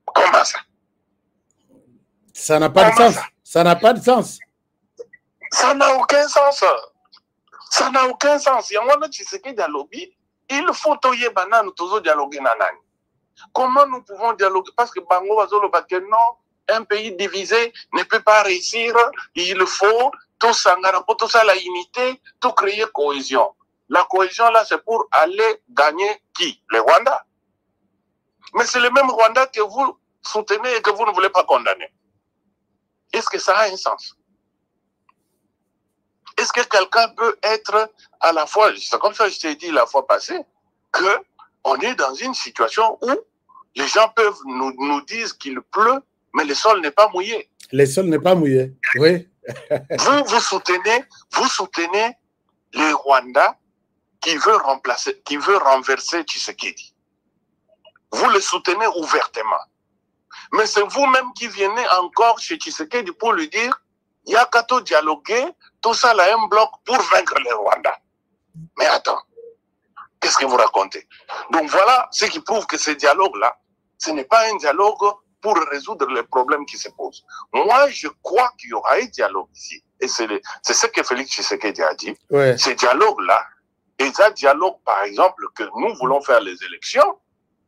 Comment ça? Ça n'a pas de sens. Ça n'a pas de sens. Ça n'a aucun sens. Ça n'a aucun sens. Il y a un Tshisekedi dialogue. Il faut toyer banane toujours dialoguer nanani. Comment nous pouvons dialoguer? Parce que Bango bazolo que non, un pays divisé ne peut pas réussir. Il faut tout ça, tout ça, la unité, tout créer cohésion. La cohésion, là, c'est pour aller gagner qui? Le Rwanda. Mais c'est le même Rwanda que vous soutenez et que vous ne voulez pas condamner. Est-ce que ça a un sens? Est-ce que quelqu'un peut être à la fois, c'est comme ça que je t'ai dit la fois passée, qu'on est dans une situation où les gens peuvent nous dire qu'il pleut, mais le sol n'est pas mouillé. Le sol n'est pas mouillé, oui. Vous soutenez les Rwandais qui veut renverser Tshisekedi. Vous le soutenez ouvertement. Mais c'est vous-même qui venez encore chez Tshisekedi pour lui dire il y a qu'à tout dialoguer, tout ça là un bloc pour vaincre les Rwandais. Mais attends, qu'est-ce que vous racontez? Donc voilà ce qui prouve que ce dialogue-là, ce n'est pas un dialogue pour résoudre les problèmes qui se posent. Moi, je crois qu'il y aura un dialogue ici. Et c'est ce que Félix Tshisekedi a dit. Ouais. Ce dialogue-là, et ça dialogue, par exemple, que nous voulons faire les élections,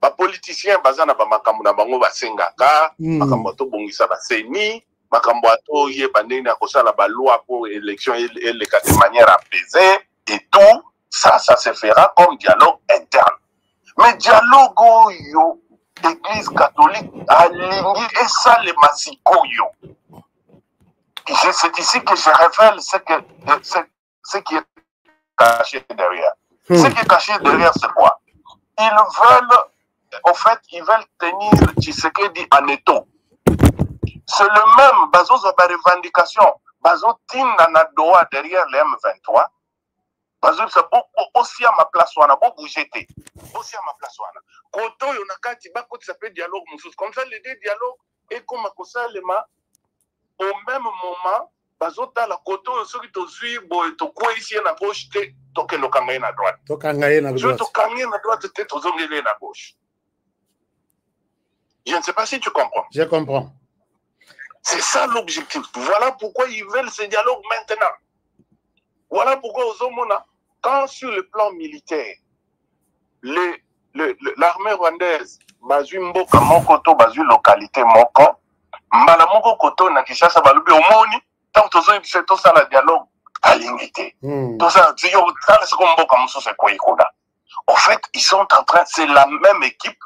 les politiciens, bazana ba makambo na bango ba sengaka, makambo to bongisa ba seni, makambo to ye bandeni na kosala ba loi pour élection et les de manière apaisée, et tout, ça se fera comme dialogue interne. Mais dialogue yo, Église catholique aligné et ça les massikoyo. C'est ici que je révèle ce qui est caché derrière. Ce qui est caché derrière, c'est quoi? Ils veulent tenir Tshisekedi en étau. C'est le même bazo za revendication, bazo tinda na doa derrière les M23. Bazo ça aussi à ma place wana bo bougete. Aussi à ma place wana. Koto yonakati bako s'appelle dialogue mususu. Comme ça les deux dialogues et comme ça les ma au même moment bazo ta la koto ceux qui to suivre boy to quoi ici na gauche te to ke lokangaye na droite. To kangaye na droite. To kangaye na droite te to zongele na gauche. Je ne sais pas si tu comprends. Je comprends. C'est ça l'objectif. Voilà pourquoi ils veulent ce dialogue maintenant. Voilà pourquoi aux hommes, quand sur le plan militaire, l'armée rwandaise, bazu mboka moko to bazu localité moko, mbala moko koto na Kinshasa balubi omoni, tant tozo yebise to sala dialogue aligné. To ça diyo tala se mboka muso se koyikoda. En fait, ils sont en train, c'est la même équipe,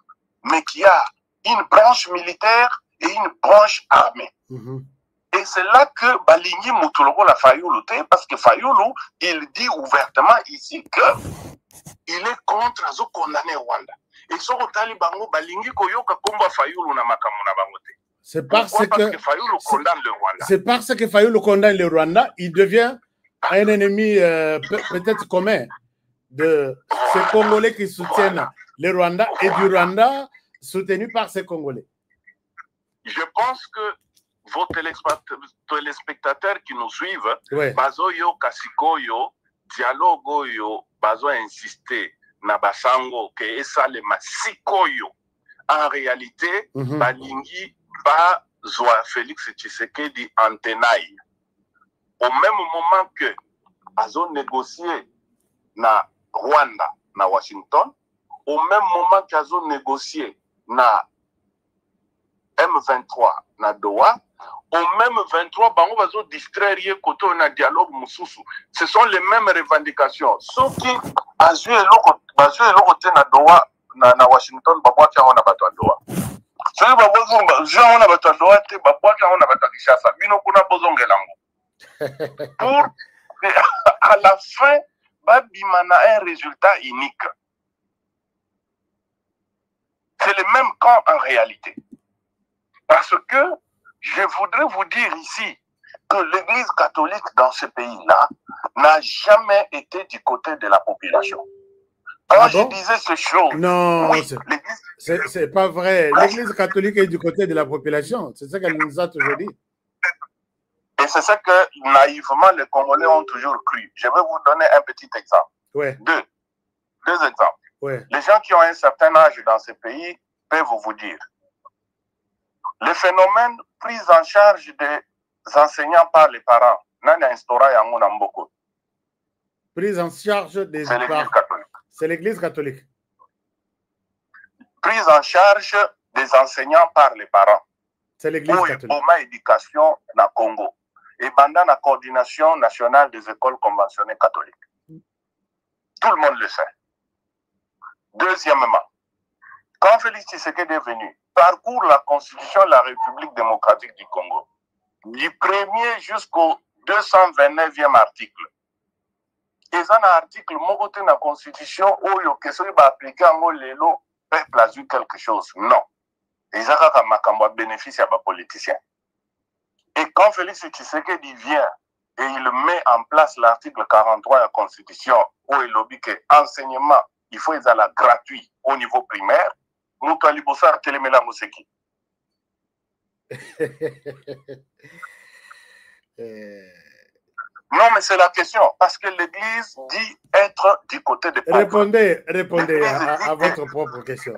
mais qui a une branche militaire et une branche armée. Et c'est là que Balingi Moutoulogo la Fayoulou, parce que Fayoulou, il dit ouvertement ici que il est contre les condamnés Rwanda. Et sur le Talibango, Balingi Koyoka Komba Fayoulou na makamuna bangote. C'est parce que Fayoulou condamne le Rwanda. C'est parce que Fayoulou condamne le Rwanda, il devient un ennemi peut-être commun de ces Congolais qui soutiennent le Rwanda et du Rwanda soutenu par ces Congolais. Je pense que vos téléspectateurs qui nous suivent, ouais. Bazoyo Kasikoyo, dialogue Bazo insister na basango que ça le masikoyo. En réalité, Balingi Bazoa Félix Tshisekedi Antenaï. Au même moment que Bazo négocié na Rwanda, na Washington, au même moment qu'ils ont négocié na M23 na Doha, au même 23, bango bazo distraire côté on a dialogue mususu. Ce sont les mêmes revendications. Sauf qui azu eloko na Doha na Washington babwa ki on a bato Doha. Soki babozonga Jean on a bato Doha te babwa ki on a bato Kinshasa. Bino kuna bozongelango. Pour à la fin babimana un résultat unique. C'est le même camp en réalité. Parce que je voudrais vous dire ici que l'Église catholique dans ce pays-là n'a jamais été du côté de la population. Quand je disais ces choses, non, oui, c'est pas vrai. L'Église catholique est du côté de la population. C'est ça qu'elle nous a toujours dit. Et c'est ça que naïvement les Congolais ont toujours cru. Je vais vous donner un petit exemple. Ouais. Deux exemples. Ouais. Les gens qui ont un certain âge dans ce pays peuvent vous dire. Le phénomène prise en charge des enseignants par les parents, prise en charge des parents. C'est l'Église catholique. Prise en charge des enseignants par les parents. C'est l'Église catholique. Pour ma éducation na Congo. Et pendant la coordination nationale des écoles conventionnées catholiques. Tout le monde le sait. Deuxièmement, quand Félix Tshisekedi est venu, parcourt la Constitution de la République démocratique du Congo, du 1er jusqu'au 229e article. Et ça, un article, dans la Constitution, où il y a appliqué à l'élo, peuple a vu quelque chose. Non. Et ça, c'est bénéfice à les politiciens. Et quand Félix Tshisekedi vient et il met en place l'article 43 de la Constitution, où il dit que l'enseignement, il faut être gratuit au niveau primaire, non, mais c'est la question. Parce que l'Église dit être du côté des pauvres. Répondez à votre propre question.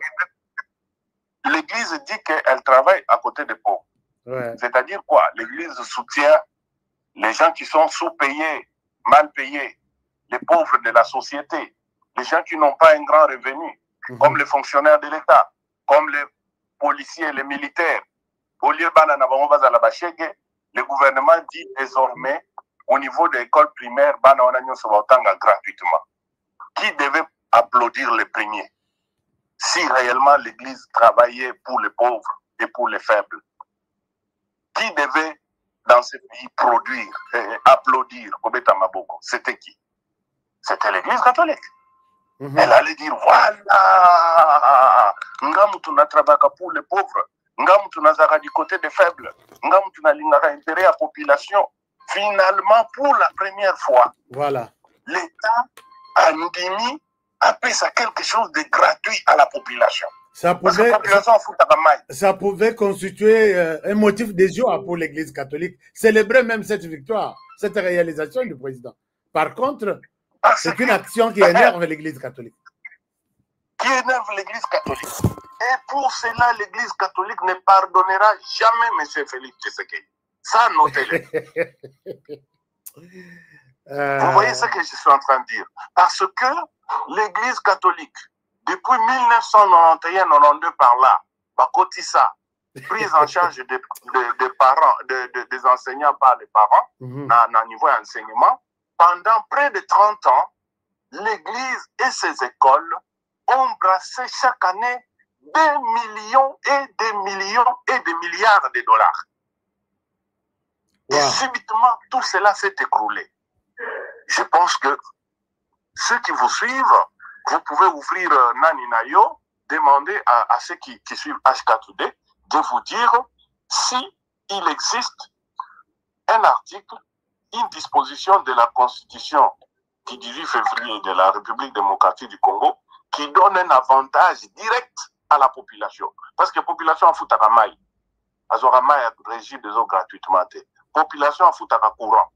L'Église dit qu'elle travaille à côté des pauvres. Ouais. C'est-à-dire quoi? L'Église soutient les gens qui sont sous-payés, mal payés, les pauvres de la société, les gens qui n'ont pas un grand revenu, comme les fonctionnaires de l'État, comme les policiers et les militaires. Au lieu de le gouvernement dit désormais, au niveau de l'école primaire, gratuitement. Qui devait applaudir les premiers? Si réellement l'Église travaillait pour les pauvres et pour les faibles. Qui devait, dans ce pays, produire et applaudir Kobeta Maboko? C'était qui? C'était l'Église catholique. Elle allait dire, voilà, Ngamutu na travaille pour les pauvres, Ngamutu na zara du côté des faibles, Ngamutu na lingara intérêt à la population. Finalement, pour la première fois, voilà, l'État a mis après ça quelque chose de gratuit à la population. Ça pouvait constituer un motif de joie pour l'Église catholique, célébrer même cette victoire, cette réalisation du président. Par contre, c'est une action qui énerve l'Église catholique. Qui énerve l'Église catholique. Et pour cela, l'Église catholique ne pardonnera jamais M. Félix Tshisekedi. Ça, notez-le. Vous voyez ce que je suis en train de dire. Parce que l'Église catholique, depuis 1991-92 par là, Bakotissa, prise en charge des parents, des enseignants par les parents, à niveau enseignement, pendant près de 30 ans, l'Église et ses écoles ont brassé chaque année des millions et des millions et des milliards de dollars. Wow. Et subitement, tout cela s'est écroulé. Je pense que ceux qui vous suivent, vous pouvez ouvrir Nani Nayo, demander à ceux qui suivent HK2D de vous dire si il existe un article, une disposition de la Constitution du 18 février de la République démocratique du Congo qui donne un avantage direct à la population. Parce que la population a foutu à maille. Azora maille régime des eaux gratuitement. Population a foutu à courant.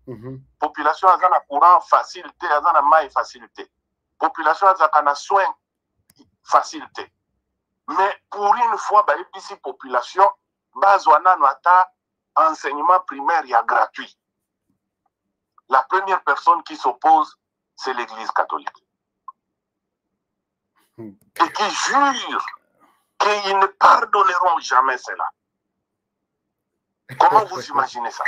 Population a un courant facilité, a un maille facilité. Population a un soin facilité. Mais pour une fois, bah, ici, population, bazouana nota enseignement primaire y a gratuit. La première personne qui s'oppose, c'est l'Église catholique. Et qui jure qu'ils ne pardonneront jamais cela. Comment vous imaginez ça?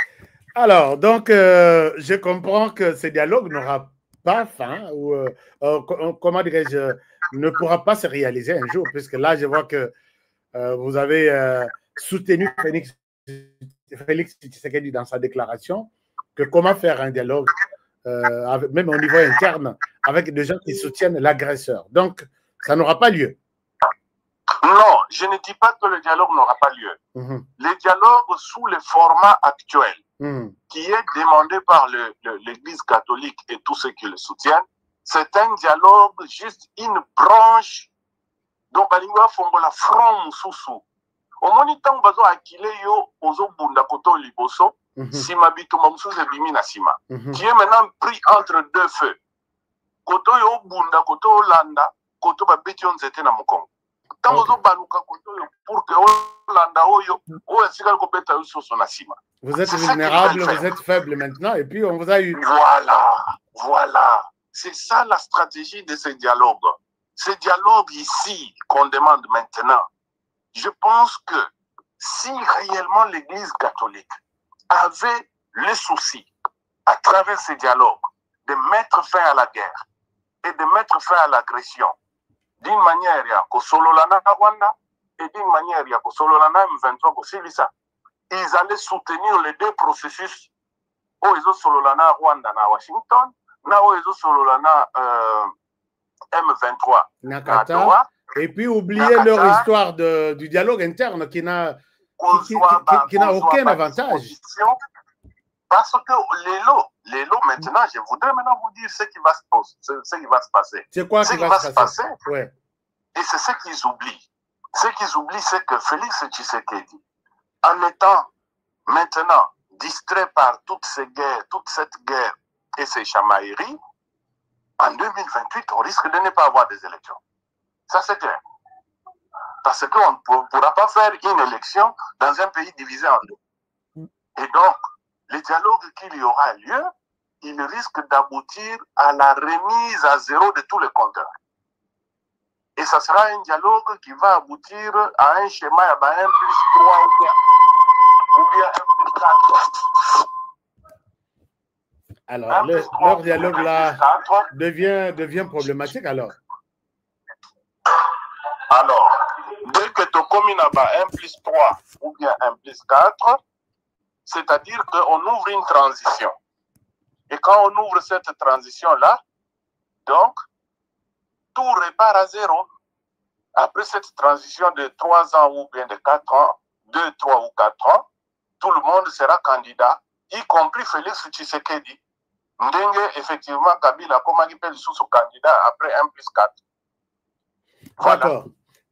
Alors, donc, je comprends que ce dialogue n'aura pas fin, ou comment dirais-je, ne pourra pas se réaliser un jour, puisque là, je vois que vous avez soutenu Félix Tshisekedi dans sa déclaration, que comment faire un dialogue, même au niveau interne, avec des gens qui soutiennent l'agresseur. Donc, ça n'aura pas lieu. Non, je ne dis pas que le dialogue n'aura pas lieu. Le dialogue sous le format actuel, qui est demandé par l'Église catholique et tous ceux qui le soutiennent, c'est un dialogue, juste une branche dont Balingwa Fongo la front sous. Au moment où bazo akile yo ozo bunda koto liboso, sima bitu mamsu se bimina sima, qui est maintenant pris entre deux feux. Koto yo bunda koto landa, koto ba betion zete na mukongo. Tant ozo baluka koto yo pour que landa oyo, o esikal ko beta yo soso na sima. Vous êtes vulnérable, vous êtes faible maintenant, et puis on vous a eu. Voilà. C'est ça la stratégie de ce dialogue. Ce dialogue ici qu'on demande maintenant, je pense que si réellement l'Église catholique avait le souci, à travers ce dialogue, de mettre fin à la guerre et de mettre fin à l'agression, d'une manière, il y a Sololana Rwanda et d'une manière, il y a Sololana M23 Kosilisa, ils allaient soutenir les deux processus. Oh, ils ont Sololana Rwanda à Washington, ils ont Sololana M23 Nakata. Et puis oublier leur histoire du dialogue interne qui n'a aucun avantage. Parce que les lots, maintenant, je voudrais maintenant vous dire ce qui va se passer. C'est quoi qui va se passer? Ouais. Et c'est ce qu'ils oublient. Ce qu'ils oublient, c'est que Félix Tshisekedi, en étant maintenant distrait par toutes ces guerres, toute cette guerre et ces chamailleries, en 2028, on risque de ne pas avoir des élections. Ça, c'est clair. Parce qu'on ne pourra pas faire une élection dans un pays divisé en deux. Et donc, le dialogue qu'il y aura lieu, il risque d'aboutir à la remise à zéro de tous les compteurs. Et ça sera un dialogue qui va aboutir à un schéma à 1 plus 3 ou bien 1 plus 4. Alors, leur dialogue là devient problématique alors. Alors, dès que tu communes à 1 plus 3 ou bien 1 plus 4, c'est-à-dire qu'on ouvre une transition. Et quand on ouvre cette transition-là, donc, tout repart à zéro. Après cette transition de 3 ans ou bien de 4 ans, 2, 3 ou 4 ans, tout le monde sera candidat, y compris Félix Tshisekedi. Ndenge, effectivement, Kabila, comment il peut sous son candidat après 1 plus 4. Voilà. D'accord.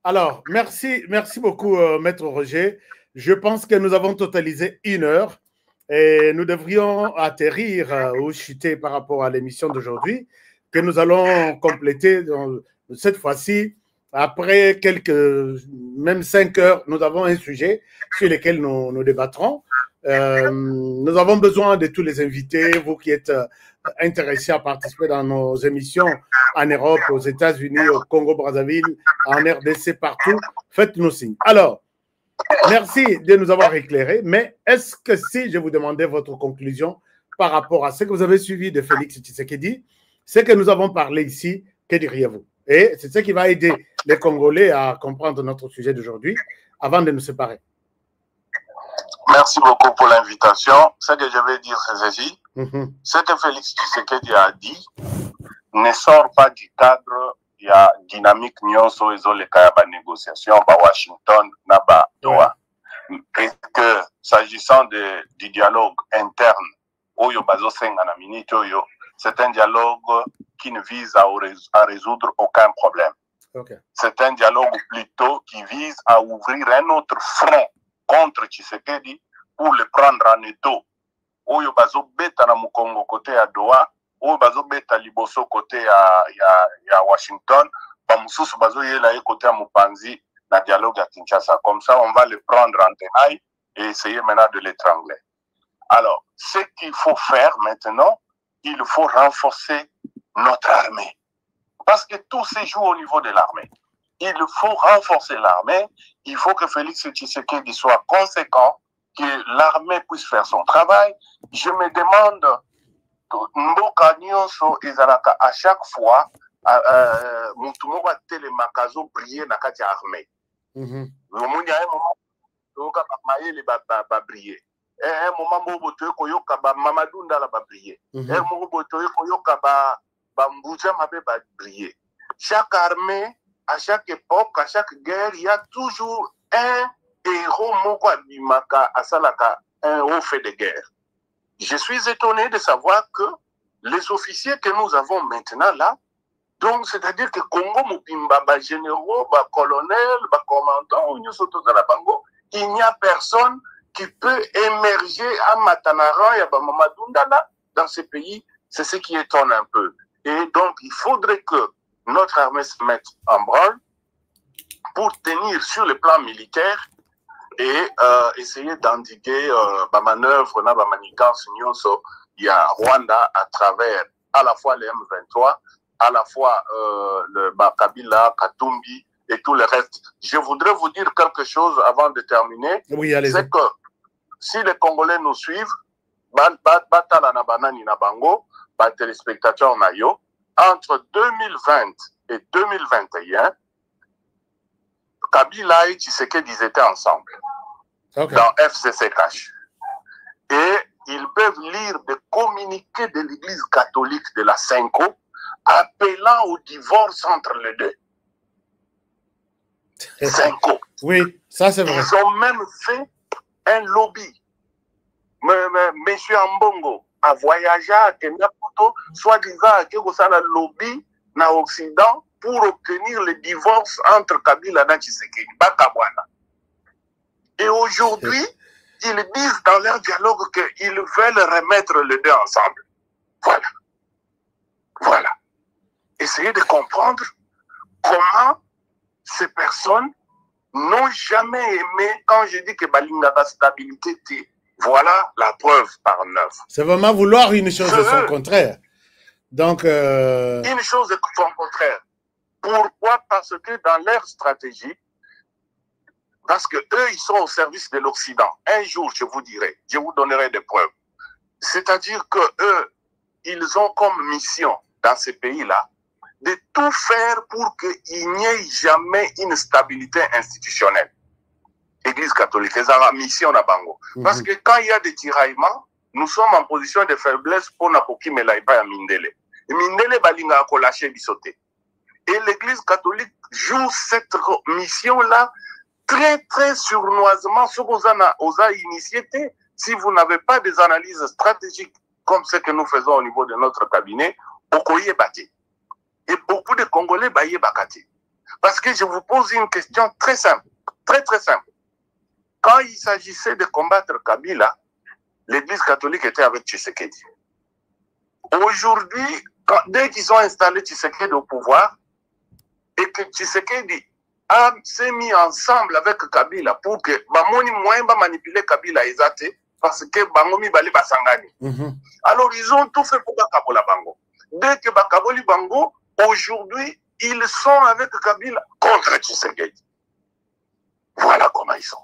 Alors, merci beaucoup, Maître Roger. Je pense que nous avons totalisé 1 heure et nous devrions atterrir ou chuter par rapport à l'émission d'aujourd'hui, que nous allons compléter cette fois-ci. Après même 5 heures, nous avons un sujet sur lequel nous débattrons. Nous avons besoin de tous les invités, vous qui êtes intéressés à participer dans nos émissions en Europe, aux États-Unis, au Congo-Brazzaville, en RDC, partout. Faites-nous signe. Alors, merci de nous avoir éclairés, mais est-ce que si je vous demandais votre conclusion par rapport à ce que vous avez suivi de Félix Tshisekedi, ce que nous avons parlé ici, que diriez-vous? Et c'est ce qui va aider les Congolais à comprendre notre sujet d'aujourd'hui avant de nous séparer. Merci beaucoup pour l'invitation. Ce que je vais dire, c'est ceci. Ce que Félix Tshisekedi a dit ne sort pas du cadre de la dynamique nyonso les cas de négociation à Washington, Naba, Doha. Et que s'agissant du dialogue interne, c'est un dialogue qui ne vise à résoudre aucun problème. C'est un dialogue plutôt qui vise à ouvrir un autre front contre Tshisekedi pour le prendre en étau. Oyo bazo beta na Mukongo côté à Doha, oyo bazo beta liboso côté à Washington, bamususu bazo yela côté à Mupanzi na dialogue à Kinshasa. Comme ça, on va le prendre en tenaille et essayer maintenant de l'étrangler. Alors, ce qu'il faut faire maintenant, il faut renforcer notre armée. Parce que tout se joue au niveau de l'armée. Il faut renforcer l'armée. Il faut que Félix Tshisekedi soit conséquent, que l'armée puisse faire son travail. Je me demande, Mboka Nyonso ezalaka à chaque fois, Moutoumou va télémakazo briller dans la armée. Moumouni a un moment, Toyoka Mamayele va briller. Un moment où Toyoka Mamadou Ndala va briller. Un moment où Toyoka Mbouja Mabé va briller. Chaque armée, à chaque époque, à chaque guerre, il y a toujours un héros Mokwa Bimaka Asalaka, un haut fait de guerre. Je suis étonné de savoir que les officiers que nous avons maintenant là, donc c'est-à-dire que Congo Mupimba, généraux, colonels, commandants, il n'y a personne qui peut émerger à Matanaran et à Mamadou Ndala dans ce pays. C'est ce qui étonne un peu. Et donc, il faudrait que notre armée se mette en branle pour tenir sur le plan militaire et essayer d'endiguer la manœuvre, la manigance, il y a Rwanda à travers à la fois les M23, à la fois le Kabila, Katumbi et tout le reste. Je voudrais vous dire quelque chose avant de terminer. Oui, allez-y. C'est que si les Congolais nous suivent, téléspectateurs Nayo, entre 2020 et 2021, Kabila et Tshisekedi étaient ensemble dans FCC Cash. Et ils peuvent lire des communiqués de l'Église catholique de la Cinco appelant au divorce entre les deux. Cinco. Oui, ça c'est vrai. Ils ont même fait un lobby. Monsieur Ambongo a voyagé à Kenyapoto, soi-disant qu'il y a un lobby dans l'Occident pour obtenir le divorce entre Kabila et Tshisekedi. Et aujourd'hui, ils disent dans leur dialogue qu'ils veulent remettre les deux ensemble. Voilà. Voilà. Essayez de comprendre comment ces personnes n'ont jamais aimé, quand je dis que Balinga la stabilité, voilà la preuve par 9. C'est vraiment vouloir une chose de son contraire. Donc, une chose de son contraire. Pourquoi? Parce que dans leur stratégie, parce que eux, ils sont au service de l'Occident. Un jour, je vous dirai, je vous donnerai des preuves. C'est-à-dire que eux, ils ont comme mission dans ces pays-là de tout faire pour qu'il n'y ait jamais une stabilité institutionnelle. Église catholique, ils ont la mission à Bango. Parce que quand il y a des tiraillements, nous sommes en position de faiblesse pour n'akoki melaipa ya Mindele. Et Mindele balinga ko lâcher bisoté. Et l'Église catholique joue cette mission-là très, très sournoisement. Ce que vous avez initié, si vous n'avez pas des analyses stratégiques comme ce que nous faisons au niveau de notre cabinet, okoye bati. Et beaucoup de Congolais baye bakati. Parce que je vous pose une question très simple, très, très simple. Quand il s'agissait de combattre Kabila, l'Église catholique était avec Tshisekedi. Aujourd'hui, dès qu'ils ont installé Tshisekedi au pouvoir, et que Tshisekedi s'est mis ensemble avec Kabila pour que Bamoni moyen va manipuler Kabila Ezate, parce que Bangomi Bali Basangani. Alors ils ont tout fait pour Bakabola Bango. Dès que Bakaboli Bango, aujourd'hui, ils sont avec Kabila contre Tshisekedi. Voilà comment ils sont.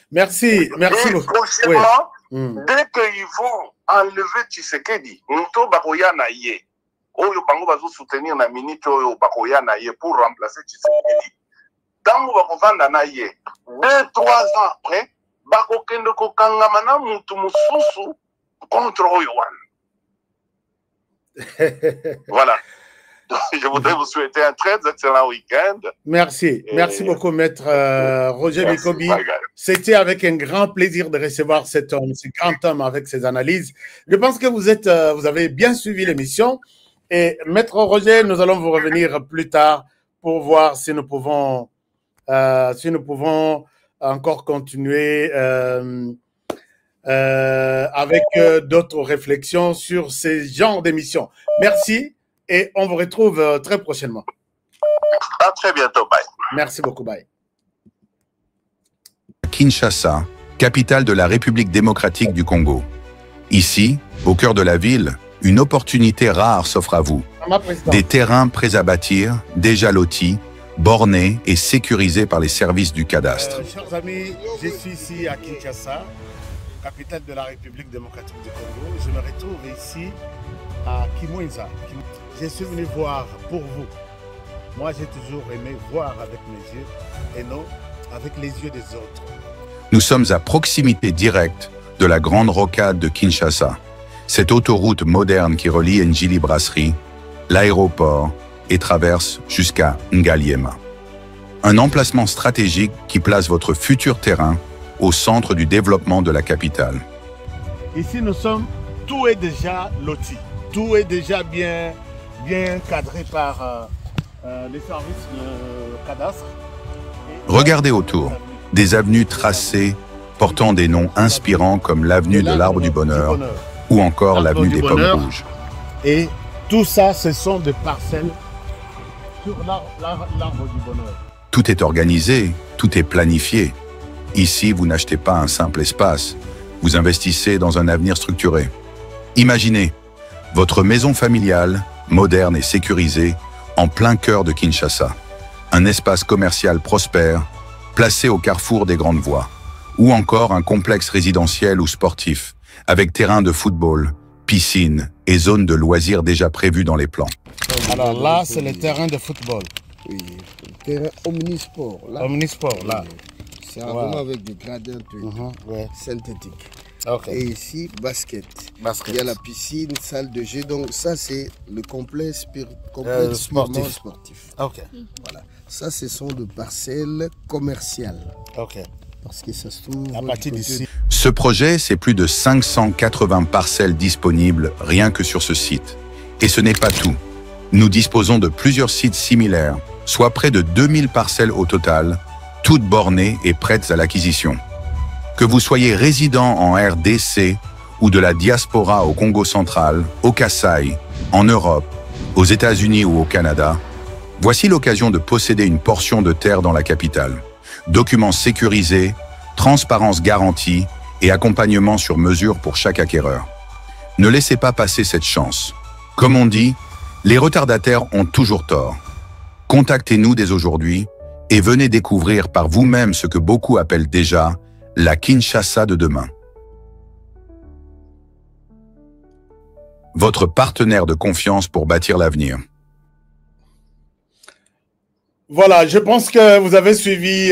Merci, merci beaucoup. Prochainement, dès qu'ils vont enlever Tshisekedi, Mouto Bakoya Naye, Oyo Bango va soutenir na minute Oyo Bakoya Naye pour remplacer Tshisekedi. Tango Bakovanda Naye, 2-3 ans après, Bakokende Kokangamana Moutou Moussousou contre Oyo Wan. Voilà. Je voudrais vous souhaiter un très excellent week-end. Merci. Merci beaucoup, Maître Roger Bikobi. C'était avec un grand plaisir de recevoir cet homme, ce grand homme avec ses analyses. Je pense que vous avez bien suivi l'émission. Et Maître Roger, nous allons vous revenir plus tard pour voir si nous pouvons encore continuer avec d'autres réflexions sur ces genres d'émissions. Merci et on vous retrouve très prochainement. À très bientôt, bye. Merci beaucoup, bye. Kinshasa, capitale de la République démocratique du Congo. Ici, au cœur de la ville, une opportunité rare s'offre à vous. Des terrains prêts à bâtir, déjà lotis, bornés et sécurisés par les services du cadastre. Chers amis, je suis ici à Kinshasa, capitale de la République démocratique du Congo. Je me retrouve ici à Kimwenza. Je suis venu voir pour vous. Moi, j'ai toujours aimé voir avec mes yeux et non avec les yeux des autres. Nous sommes à proximité directe de la grande rocade de Kinshasa, cette autoroute moderne qui relie Njili Brasserie, l'aéroport et traverse jusqu'à Ngaliema. Un emplacement stratégique qui place votre futur terrain au centre du développement de la capitale. Ici, nous sommes, tout est déjà loti, tout est déjà bien cadré par les services de cadastre. Regardez autour, des avenues tracées portant des noms inspirants comme l'avenue de l'Arbre du Bonheur ou encore l'avenue des Pommes Rouges. Et tout ça, ce sont des parcelles sur l'Arbre du Bonheur. Tout est organisé, tout est planifié. Ici, vous n'achetez pas un simple espace, vous investissez dans un avenir structuré. Imaginez, votre maison familiale, moderne et sécurisée, en plein cœur de Kinshasa. Un espace commercial prospère, placé au carrefour des grandes voies. Ou encore un complexe résidentiel ou sportif, avec terrain de football, piscine et zone de loisirs déjà prévus dans les plans. Alors là, c'est le terrain de football. Oui, le terrain omnisport. Là. Omnisport, là. C'est vraiment avec des gradins synthétiques. Okay. Et ici, basket. Il y a la piscine, salle de jeu. Donc ça, c'est le complexe sportif. Okay. Voilà. Ça, ce sont des parcelles commerciales. Okay. Parce que ça se trouve à partir d'ici. Ce projet, c'est plus de 580 parcelles disponibles rien que sur ce site. Et ce n'est pas tout. Nous disposons de plusieurs sites similaires, soit près de 2000 parcelles au total, toutes bornées et prêtes à l'acquisition. Que vous soyez résident en RDC ou de la diaspora au Congo central, au Kasaï, en Europe, aux États-Unis ou au Canada, voici l'occasion de posséder une portion de terre dans la capitale. Documents sécurisés, transparence garantie et accompagnement sur mesure pour chaque acquéreur. Ne laissez pas passer cette chance. Comme on dit, les retardataires ont toujours tort. Contactez-nous dès aujourd'hui et venez découvrir par vous-même ce que beaucoup appellent déjà la Kinshasa de demain. Votre partenaire de confiance pour bâtir l'avenir. Voilà, je pense que vous avez suivi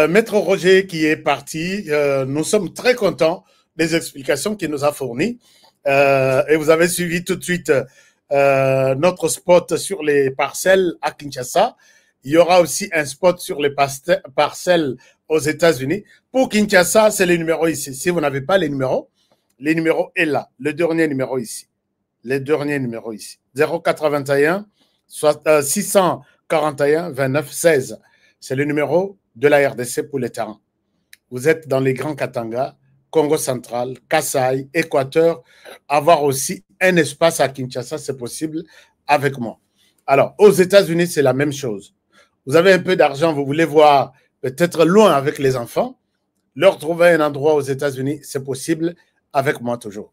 Maître Roger qui est parti. Nous sommes très contents des explications qu'il nous a fournies. Et vous avez suivi tout de suite notre spot sur les parcelles à Kinshasa. Il y aura aussi un spot sur les parcelles aux États-Unis. Pour Kinshasa, c'est les numéros ici. Si vous n'avez pas les numéros est là. Le dernier numéro ici. Le dernier numéro ici. 081 641 29 16. C'est le numéro de la RDC pour les terrains. Vous êtes dans les grands Katanga, Congo central, Kasaï, Équateur. Avoir aussi un espace à Kinshasa, c'est possible avec moi. Alors, aux États-Unis, c'est la même chose. Vous avez un peu d'argent, vous voulez voir peut-être loin avec les enfants, leur trouver un endroit aux États-Unis, c'est possible avec moi toujours.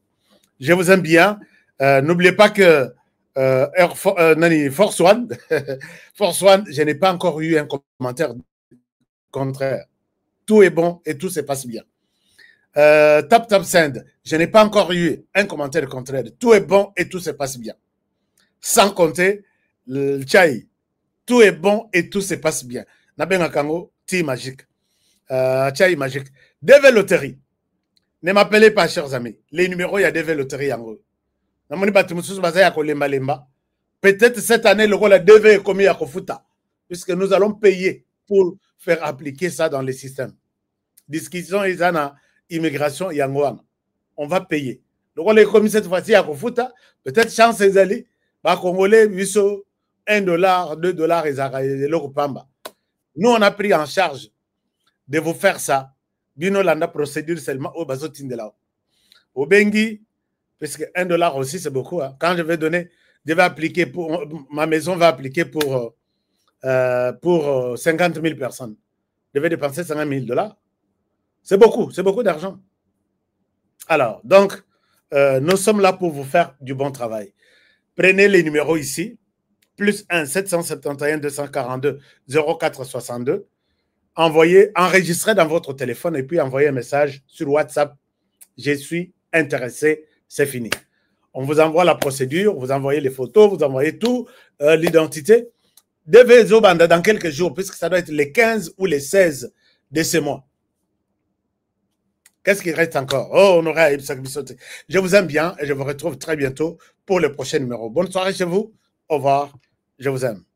Je vous aime bien. N'oubliez pas que Force One, Force One, je n'ai pas encore eu un commentaire contraire. Tout est bon et tout se passe bien. Tap Send, je n'ai pas encore eu un commentaire contraire. Tout est bon et tout se passe bien. Sans compter le Tchaï. Tout est bon et tout se passe bien. Nabenga Kango, Ti magique. Tchaï magique. DV Loterie. Ne m'appelez pas, chers amis. Les numéros, il y a DV Loterie en gros. Peut-être cette année, le rôle DV est commis à Kofuta. Puisque nous allons payer pour faire appliquer ça dans les systèmes. Discussion, ils ont immigration, Yangouan. On va payer. Le rôle est commis cette fois-ci à Kofuta. Peut-être chance, les alliés. Congolais, Wisso, $1, $2, nous, on a pris en charge de vous faire ça. Bino landa procédure seulement au bazotin de là. Au Bengi, puisque $1 aussi, c'est beaucoup. Hein. Quand je vais appliquer pour, ma maison va appliquer pour 50 000 personnes. Je vais dépenser $50 000. C'est beaucoup d'argent. Alors, donc, nous sommes là pour vous faire du bon travail. Prenez les numéros ici, plus 1 771 242 04 62. Enregistrez dans votre téléphone et puis envoyez un message sur WhatsApp. Je suis intéressé, c'est fini. On vous envoie la procédure, vous envoyez les photos, vous envoyez tout, l'identité. Devez dans quelques jours, puisque ça doit être les 15 ou les 16 de ce mois. Qu'est-ce qu'il reste encore? Oh, Honoré Aïb Sakbisote. Je vous aime bien et je vous retrouve très bientôt pour le prochain numéro. Bonne soirée chez vous. Au revoir. Je vous aime.